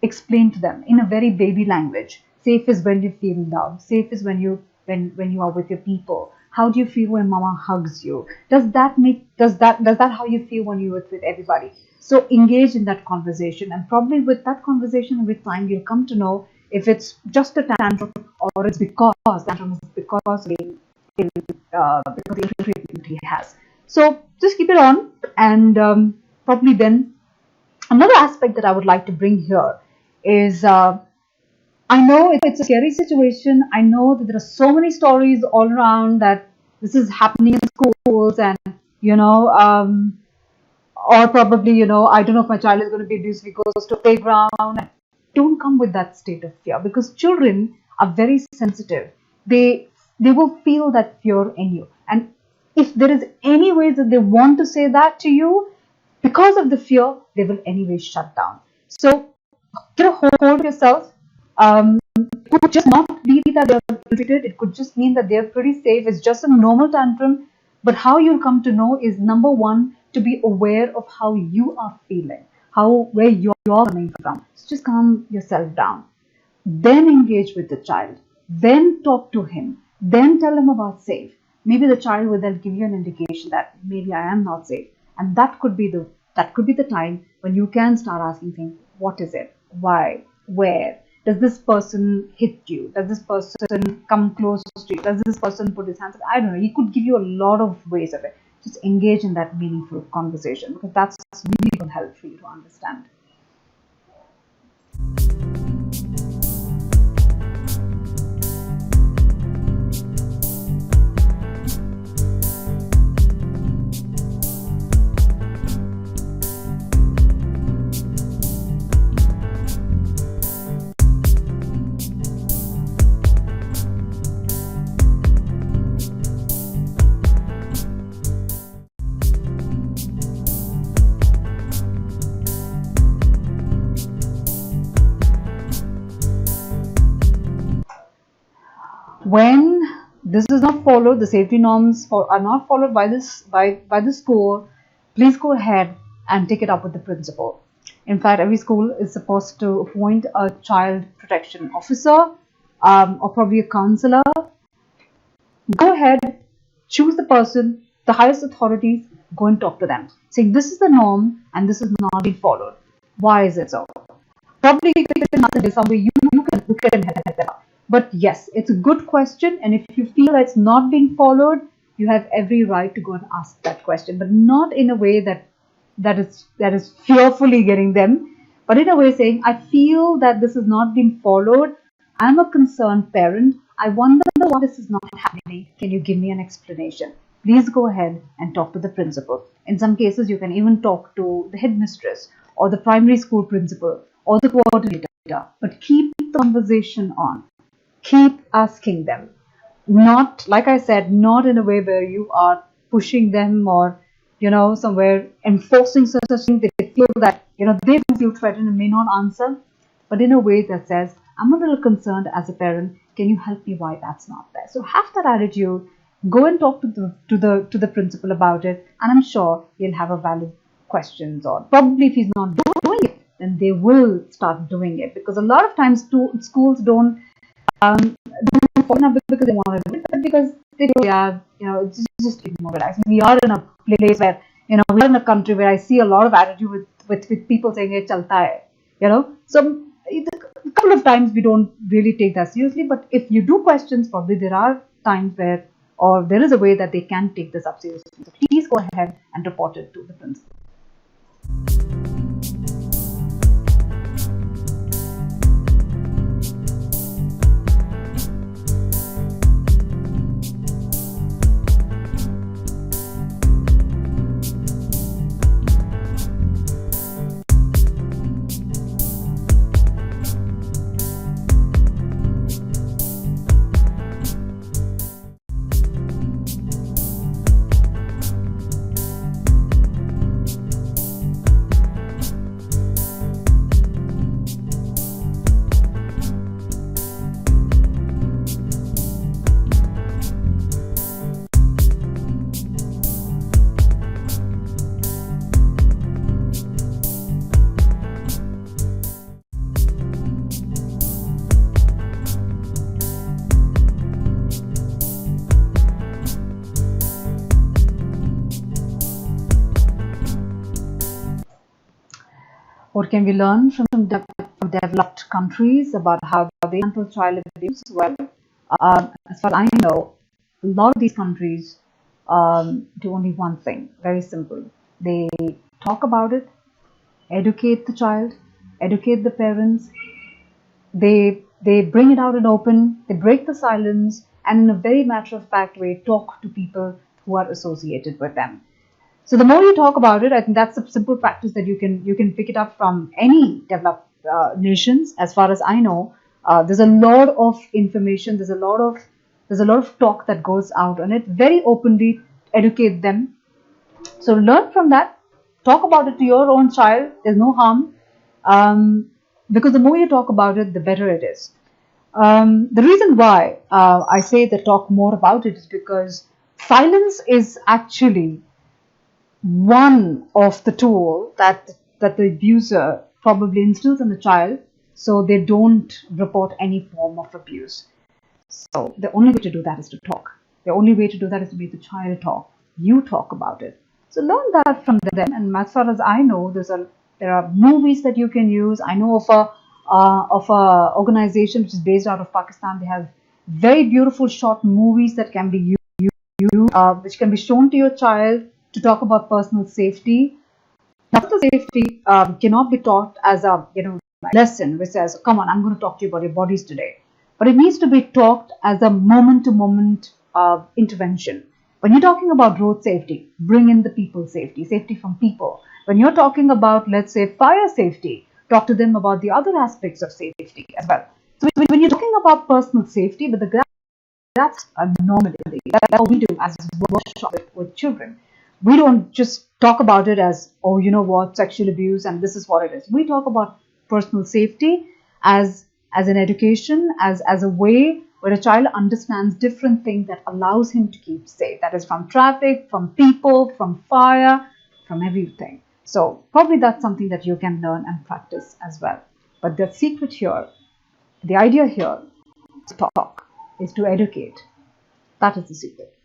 Explain to them in a very baby language. Safe is when you feel loved. Safe is when you are with your people. How do you feel when mama hugs you? Does that how you feel when you're with everybody? So engage in that conversation, and probably with that conversation and with time, you'll come to know if it's just a tantrum or it's because tantrum is because of the treatment he has. So just keep it on, and probably then another aspect that I would like to bring here is I know it's a scary situation. I know that there are so many stories all around that this is happening in schools, and or probably I don't know if my child is going to be abused if he goes to a playground. Don't come with that state of fear, because children are very sensitive. They will feel that fear in you, and if there is any way that they want to say that to you, because of the fear, they will anyway shut down. So get a hold of yourself. It could just not be that they're treated. It could just mean that they're pretty safe. It's just a normal tantrum. But how you'll come to know is, number one, to be aware of how you are feeling, where you're coming from. So just calm yourself down. Then engage with the child. Then talk to him. Then tell him about safe. Maybe the child will then give you an indication that maybe I am not safe, and that could be the time when you can start asking things. What is it? Why? Where? Does this person hit you? Does this person come close to you? Does this person put his hands up? I don't know. He could give you a lot of ways of it. Just engage in that meaningful conversation, because that's really going to help for you to understand. When this is not followed, the safety norms are not followed by the school, please go ahead and take it up with the principal. In fact, every school is supposed to appoint a child protection officer, or probably a counselor. Go ahead, choose the person, the highest authorities, go and talk to them, saying this is the norm and this is not being followed. Why is it so? Probably in some way you can help them out. But yes, it's a good question, and if you feel that it's not being followed, you have every right to go and ask that question, but not in a way that is fearfully getting them, but in a way saying, I feel that this is not being followed. I'm a concerned parent. I wonder why this is not happening. Can you give me an explanation? Please go ahead and talk to the principal. In some cases, you can even talk to the headmistress or the primary school principal or the coordinator, but keep the conversation on. Keep asking them. Not, like I said, not in a way where you are pushing them or, somewhere enforcing such things. They feel that, they do feel threatened and may not answer, but in a way that says, I'm a little concerned as a parent. Can you help me why that's not there? So have that attitude. Go and talk to the principal about it, and I'm sure he'll have a valid questions. Or probably if he's not doing it, then they will start doing it, because a lot of times schools don't not because they want to do it, but because they feel, yeah, it's just more relaxed. We are in a place where, we're in a country where I see a lot of attitude with people saying, hey, chalta hai, So a couple of times we don't really take that seriously, but if you do questions, probably there are times where, or there is a way that they can take this up seriously. So please go ahead and report it to the principal. What can we learn from developed countries about how they handle child abuse? Well, as far as I know, a lot of these countries do only one thing, very simple. They talk about it, educate the child, educate the parents. They bring it out in open, they break the silence, and in a very matter-of-fact way, talk to people who are associated with them. So the more you talk about it, I think that's a simple practice that you can pick it up from any developed nations. As far as I know, there's a lot of information, there's a lot of talk that goes out on it, very openly, educate them. So learn from that, talk about it to your own child. There's no harm, because the more you talk about it, the better it is. The reason why I say that talk more about it is because silence is actually one of the tool that the abuser probably instills in the child, so they don't report any form of abuse. So the only way to do that is to talk. The only way to do that is to make the child talk. You talk about it. So learn that from them. And as far as I know, there are movies that you can use. I know of a organization which is based out of Pakistan. They have very beautiful short movies that can be used, which can be shown to your child to talk about personal safety. Personal safety cannot be taught as a lesson which says, come on, I'm going to talk to you about your bodies today. But it needs to be taught as a moment-to-moment intervention. When you're talking about road safety, bring in the people safety, safety from people. When you're talking about, let's say, fire safety, talk to them about the other aspects of safety as well. So when you're talking about personal safety, but that's a normality. That's what we do as a workshop with children. We don't just talk about it as, oh, you know what, sexual abuse and this is what it is. We talk about personal safety as an education, as a way where a child understands different things that allows him to keep safe. That is from traffic, from people, from fire, from everything. So probably that's something that you can learn and practice as well. But the secret here, the idea here is to talk, is to educate. That is the secret.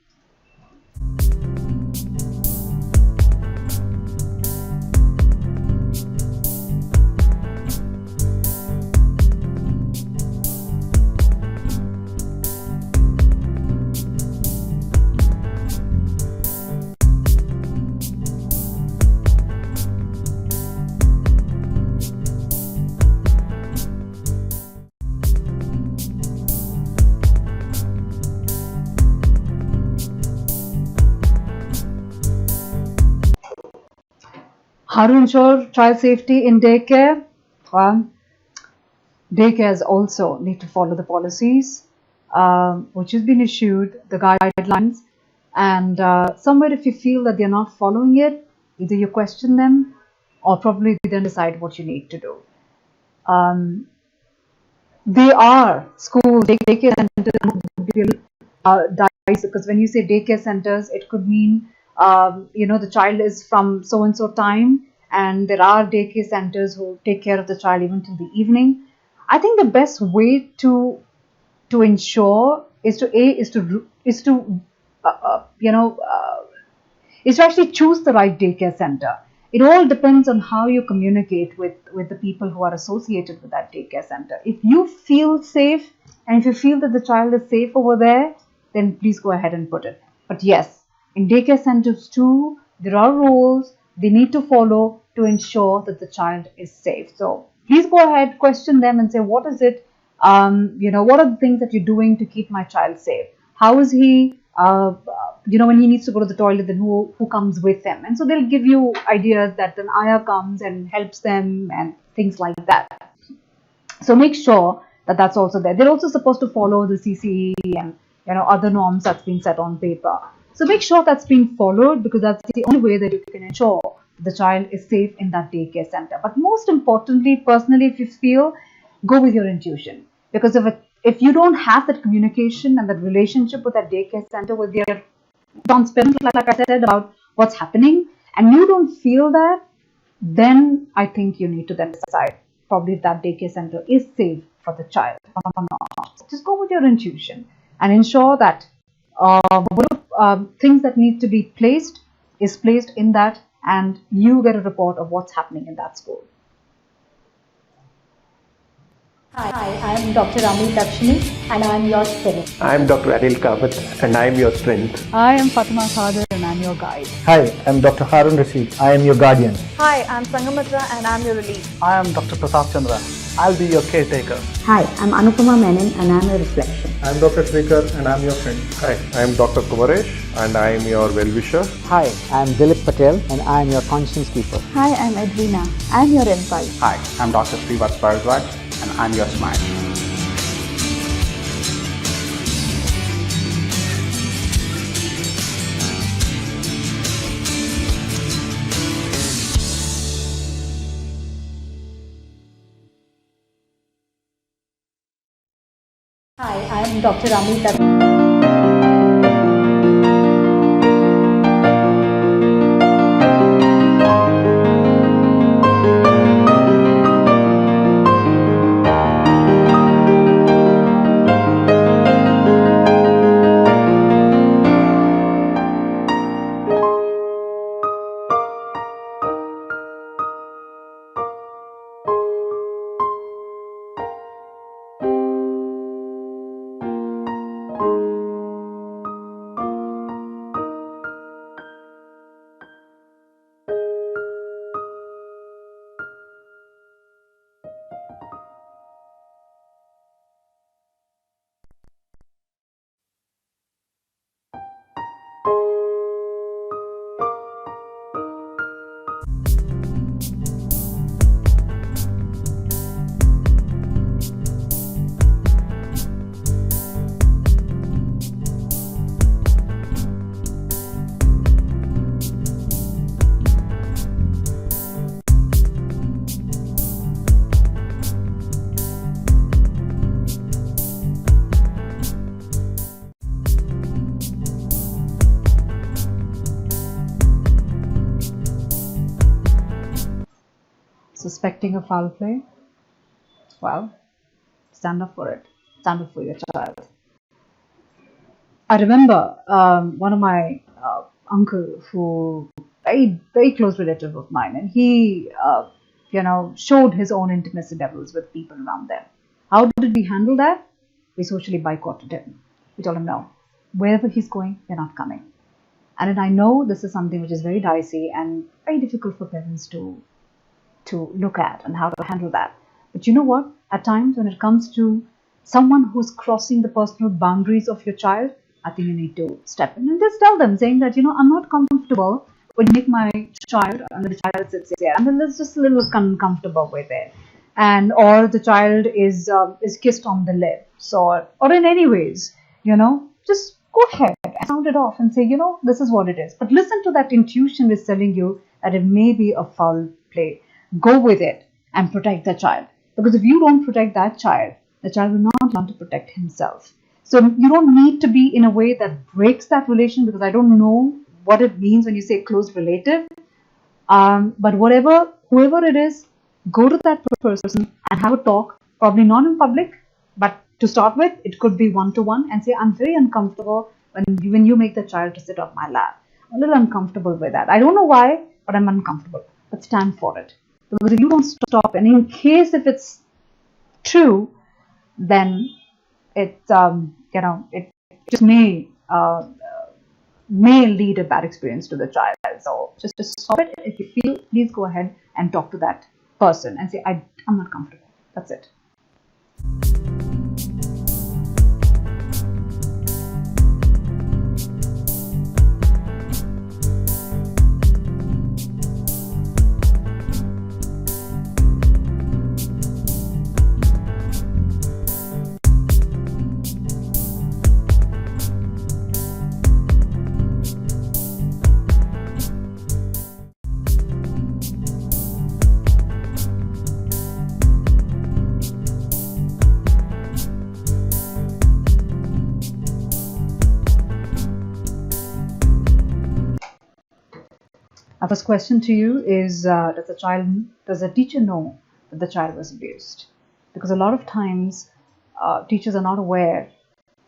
How to ensure child safety in daycare? Well, daycares also need to follow the policies which has been issued, the guidelines, and somewhere if you feel that they're not following it, either you question them or probably then decide what you need to do. They are schools, daycare centers, dice, because when you say daycare centers, it could mean the child is from so and so time, and there are daycare centers who take care of the child even till the evening. I think the best way to ensure is to is to actually choose the right daycare center. It all depends on how you communicate with the people who are associated with that daycare center. If you feel safe and if you feel that the child is safe over there, then please go ahead and put it. But yes, in daycare centers too, there are rules they need to follow to ensure that the child is safe. So please go ahead, question them and say, what is it? What are the things that you're doing to keep my child safe? How is he? When he needs to go to the toilet, then who comes with him? And so they'll give you ideas that an ayah comes and helps them and things like that. So make sure that that's also there. They're also supposed to follow the CCE and other norms that's been set on paper. So make sure that's being followed, because that's the only way that you can ensure the child is safe in that daycare center. But most importantly, personally, if you feel, go with your intuition, because if you don't have that communication and that relationship with that daycare center, with their transparent, like I said, about what's happening, and you don't feel that, then I think you need to then decide probably if that daycare center is safe for the child or not. Just go with your intuition and ensure that things that need to be placed is placed in that, and you get a report of what's happening in that school. Hi, I am Dr. Rami Dakshini and I am your spirit. I am Dr. Anil Kawat and I am your strength. I am Fathima Khader and I am your guide. Hi, I am Dr. Harun Rashid. I am your guardian. Hi, I am Sangamitra and I am your relief. I am Dr. Prasad Chandra. I'll be your caretaker. Hi, I'm Anupama Menon and I am your reflection. I am Dr. Shrikar and I am your friend. Hi, I am Dr. Kumaresh and I am your well-wisher. Hi, I am Dilip Patel and I am your conscience keeper. Hi, I am Edwina. I am your insight. Hi, I am Dr. Srivat Bharadwaj and I am your smile. Hi, I am Dr. Rami Dakshini. Suspecting a foul play? Well, stand up for it. Stand up for your child. I remember one of my uncle, who very close relative of mine, and he showed his own intimacy levels with people around them. How did we handle that? We socially boycotted him. We told him no. Wherever he's going, you're not coming. And I know this is something which is very dicey and very difficult for parents to look at and how to handle that. But you know what? At times when it comes to someone who's crossing the personal boundaries of your child, I think you need to step in and just tell them, saying that, I'm not comfortable when you make my child, and the child sits there, and then there's just a little uncomfortable with it. And or the child is kissed on the lips, or in any ways, just go ahead and sound it off and say, this is what it is. But listen to that intuition is telling you that it may be a foul play. Go with it and protect the child. Because if you don't protect that child, the child will not learn to protect himself. So you don't need to be in a way that breaks that relation, because I don't know what it means when you say close relative. But whoever it is, go to that person and have a talk, probably not in public, but to start with, it could be one-to-one, and say, I'm very uncomfortable when you make the child to sit on my lap. I'm a little uncomfortable with that. I don't know why, but I'm uncomfortable. But stand for it. Because if you don't stop, and in case if it's true, then it just may lead a bad experience to the child. So just to stop it. If you feel, please go ahead and talk to that person and say, I'm not comfortable. That's it. Our first question to you is, does a teacher know that the child was abused? Because a lot of times teachers are not aware,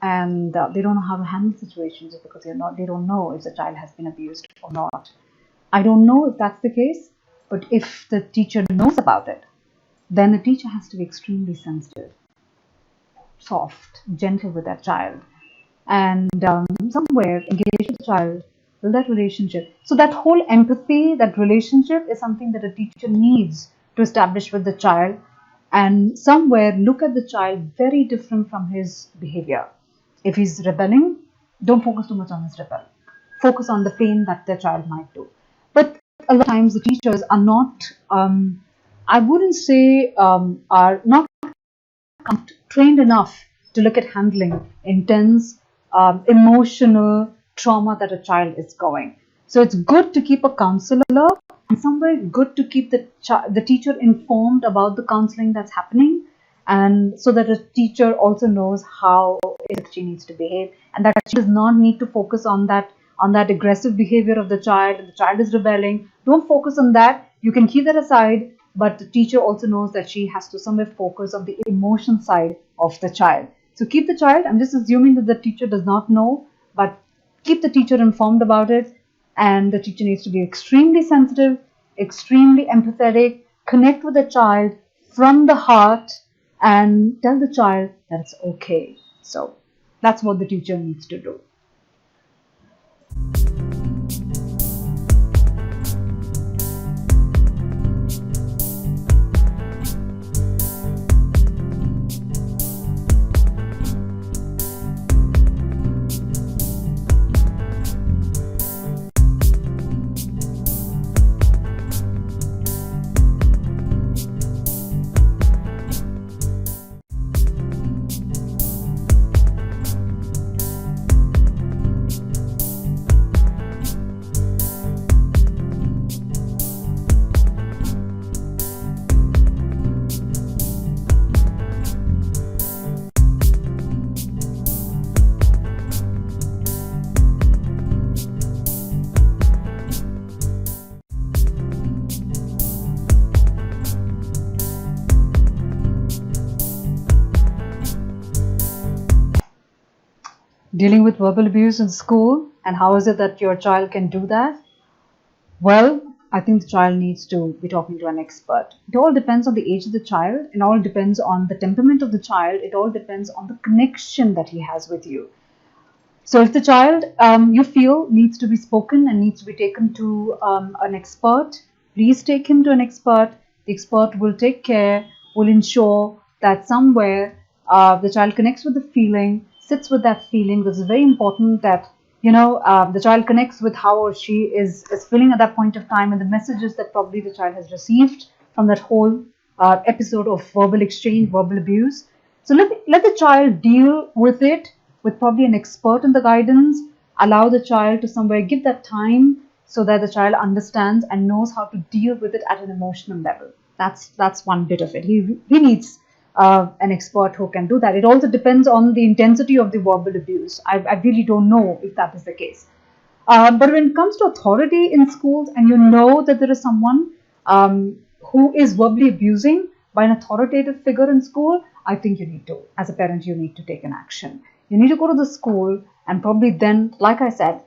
and they don't know how to handle situations because they don't know if the child has been abused or not. I don't know if that's the case, but if the teacher knows about it, then the teacher has to be extremely sensitive, soft, gentle with that child, and somewhere engage with the child, build that relationship. So that whole empathy, that relationship is something that a teacher needs to establish with the child, and somewhere look at the child very different from his behavior. If he's rebelling, don't focus too much on his rebellion. Focus on the pain that the child might do. But a lot of times the teachers are not, I wouldn't say are not trained enough to look at handling intense, emotional trauma that a child is going. So it's good to keep a counselor, and somewhere good to keep the teacher informed about the counseling that's happening, and so that the teacher also knows how she needs to behave, and that she does not need to focus on that aggressive behavior of the child. If the child is rebelling, don't focus on that. You can keep that aside, but the teacher also knows that she has to somewhere focus on the emotion side of the child. So keep the child, I'm just assuming that the teacher does not know, but keep the teacher informed about it, and the teacher needs to be extremely sensitive, extremely empathetic, connect with the child from the heart, and tell the child that it's okay. So that's what the teacher needs to do. Dealing with verbal abuse in school, and how is it that your child can do that? Well, I think the child needs to be talking to an expert. It all depends on the age of the child. It all depends on the temperament of the child. It all depends on the connection that he has with you. So if the child you feel needs to be spoken and needs to be taken to an expert, please take him to an expert. The expert will take care, will ensure that somewhere the child connects with the feeling, sits with that feeling. Because it's very important that the child connects with how or she is feeling at that point of time, and the messages that probably the child has received from that whole episode of verbal exchange, verbal abuse. So let the child deal with it with probably an expert in the guidance. Allow the child to somewhere give that time so that the child understands and knows how to deal with it at an emotional level. That's one bit of it. He needs an expert who can do that. It also depends on the intensity of the verbal abuse. I really don't know if that is the case. But when it comes to authority in schools, and you know that there is someone who is verbally abusing by an authoritative figure in school, I think you need to, as a parent, you need to take an action. You need to go to the school and probably then, like I said,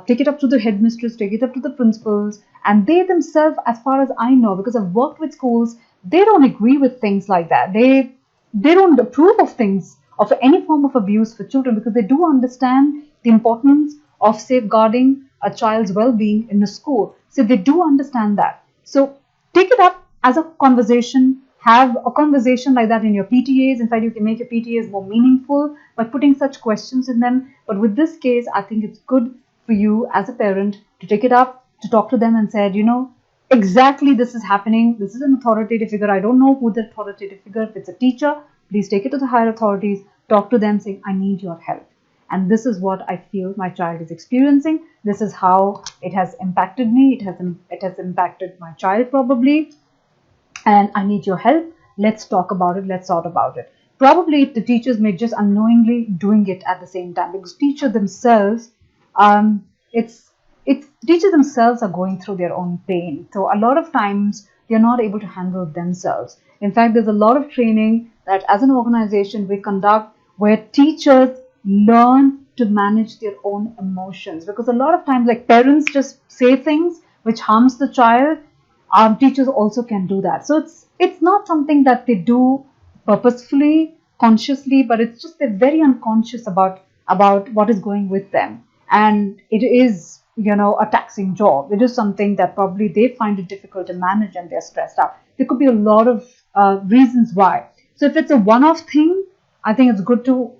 take it up to the headmistress, take it up to the principals, and they themselves, as far as I know, because I've worked with schools, they don't agree with things like that. They don't approve of things, of any form of abuse for children, because they do understand the importance of safeguarding a child's well-being in the school. So they do understand that. So take it up as a conversation. Have a conversation like that in your PTAs. In fact, you can make your PTAs more meaningful by putting such questions in them. But with this case, I think it's good for you as a parent to take it up, to talk to them and said, exactly this is happening. This is an authoritative figure. I don't know who the authoritative figure. If it's a teacher, please take it to the higher authorities. Talk to them saying, I need your help. And this is what I feel my child is experiencing. This is how it has impacted me. It has impacted my child probably. And I need your help. Let's talk about it. Let's sort about it. Probably the teachers may just unknowingly doing it at the same time, because teachers themselves, teachers themselves are going through their own pain. So a lot of times they're not able to handle themselves. In fact, there's a lot of training that as an organization we conduct where teachers learn to manage their own emotions, because a lot of times, like, parents just say things which harms the child. Teachers also can do that. So it's not something that they do purposefully, consciously, but it's just they're very unconscious about what is going with them. And it is, a taxing job. It is something that probably they find it difficult to manage and they're stressed out. There could be a lot of reasons why. So if it's a one-off thing, I think it's good to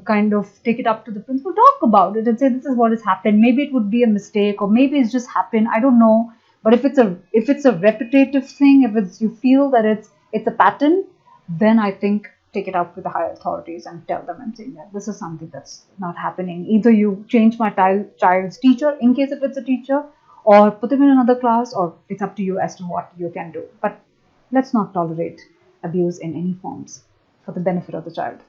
kind of take it up to the principal, talk about it and say, this is what has happened. Maybe it would be a mistake, or maybe it's just happened. I don't know. But if it's a repetitive thing, if you feel that it's a pattern, then I think take it up with the higher authorities and tell them and say, yeah, this is something that's not happening. Either you change my child's teacher, in case if it's a teacher, or put them in another class, or it's up to you as to what you can do. But let's not tolerate abuse in any forms for the benefit of the child.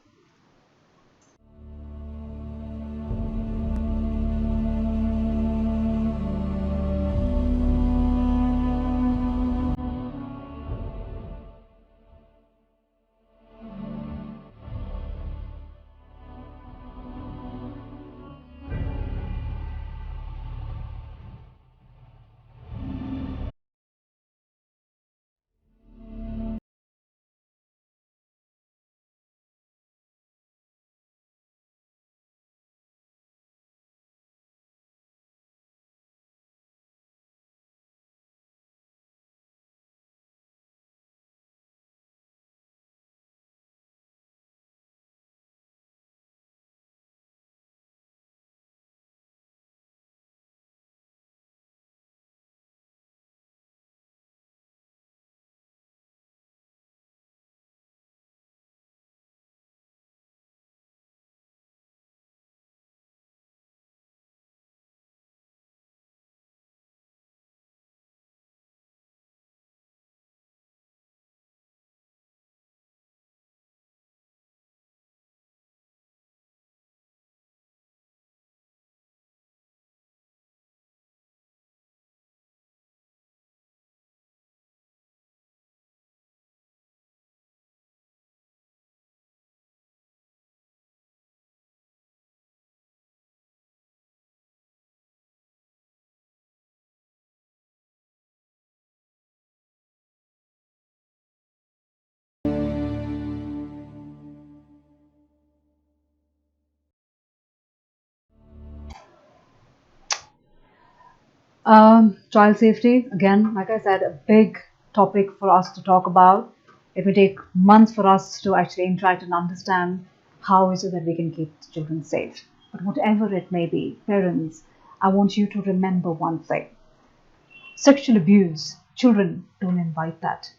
Child safety, again, like I said, a big topic for us to talk about. It will take months for us to actually interact and understand how is it that we can keep children safe. But whatever it may be, parents, I want you to remember one thing. Sexual abuse, children don't invite that.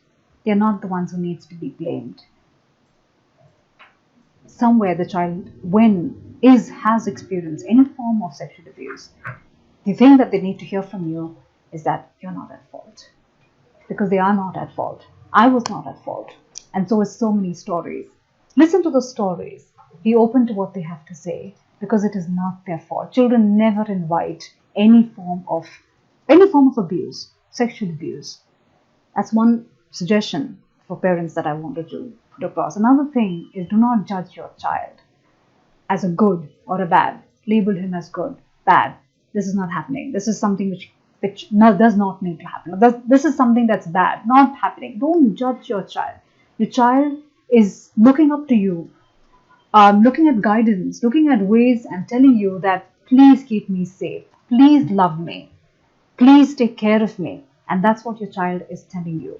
They're not the ones who needs to be blamed. Somewhere the child, has experienced any form of sexual abuse, the thing that they need to hear from you is that you're not at fault. Because they are not at fault. I was not at fault. And so is so many stories. Listen to the stories. Be open to what they have to say, because it is not their fault. Children never invite any form of abuse, sexual abuse. That's one suggestion for parents that I wanted to put across. Another thing is, do not judge your child as a good or a bad. Label him as good, bad. This is not happening. This is something which does not need to happen. This is something that's bad, not happening. Don't judge your child. Your child is looking up to you, looking at guidance, looking at ways and telling you that please keep me safe, please love me, please take care of me. And that's what your child is telling you.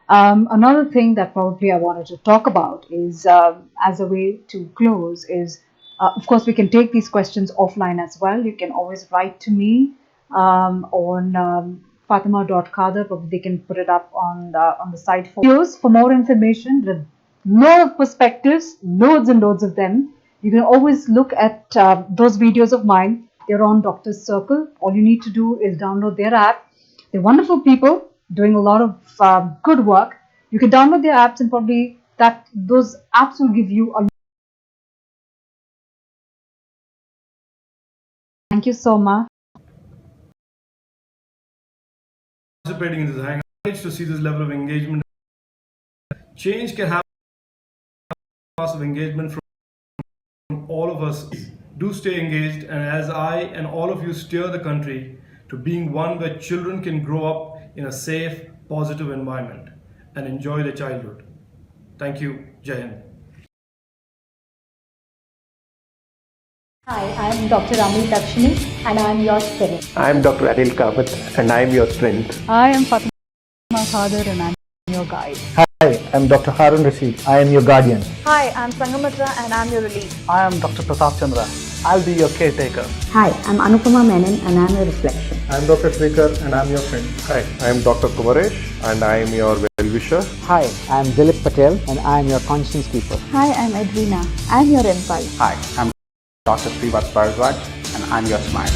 Another thing that probably I wanted to talk about is, as a way to close, is of course we can take these questions offline as well. You can always write to me on Fathima.Khader. Probably they can put it up on the site for views. For more information, with loads of perspectives, loads and loads of them, you can always look at those videos of mine. They're on Doctor's Circle. All you need to do is download their app. They're wonderful people doing a lot of good work. You can download their apps, and probably those apps will give you a. Thank you so much. Participating in this hangout, to see this level of engagement. Change can happen of engagement from all of us. Do stay engaged, and as I and all of you steer the country to being one where children can grow up in a safe, positive environment and enjoy their childhood. Thank you. Jai Hind. Hi, I am Dr. Dakshini, and I am your spirit. I am Dr. HealthCast, and I am your strength. I am Fathima Khader, and I am your guide. Hi, I am Dr. Rashid. I am your guardian. Hi, I'm Sangamitra and I'm your relief. I am Dr. Pratap Chandra. I'll be your caretaker. Hi, I'm Anupama Menon and I'm your reflection. I am Dr. Srikar and I am your friend. Hi, I am Dr. Kumaresh and I am your well-wisher. Hi, I am Dilip Patel and I am your conscience keeper. Hi, I'm Edwina. I'm your impulse. Hi, I'm Dr. Srivastava and I'm your smile.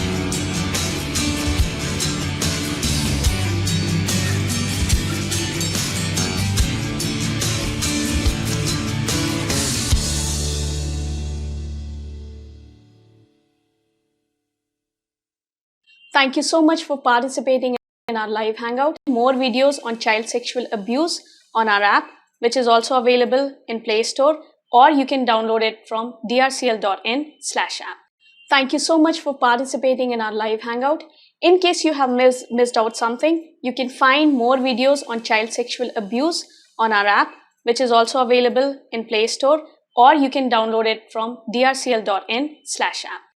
Thank you so much for participating in our live hangout. More videos on child sexual abuse on our app, which is also available in Play Store, or you can download it from drcl.in/app. Thank you so much for participating in our live hangout. In case you have missed out something, you can find more videos on child sexual abuse on our app, which is also available in Play Store, or you can download it from drcl.in/app.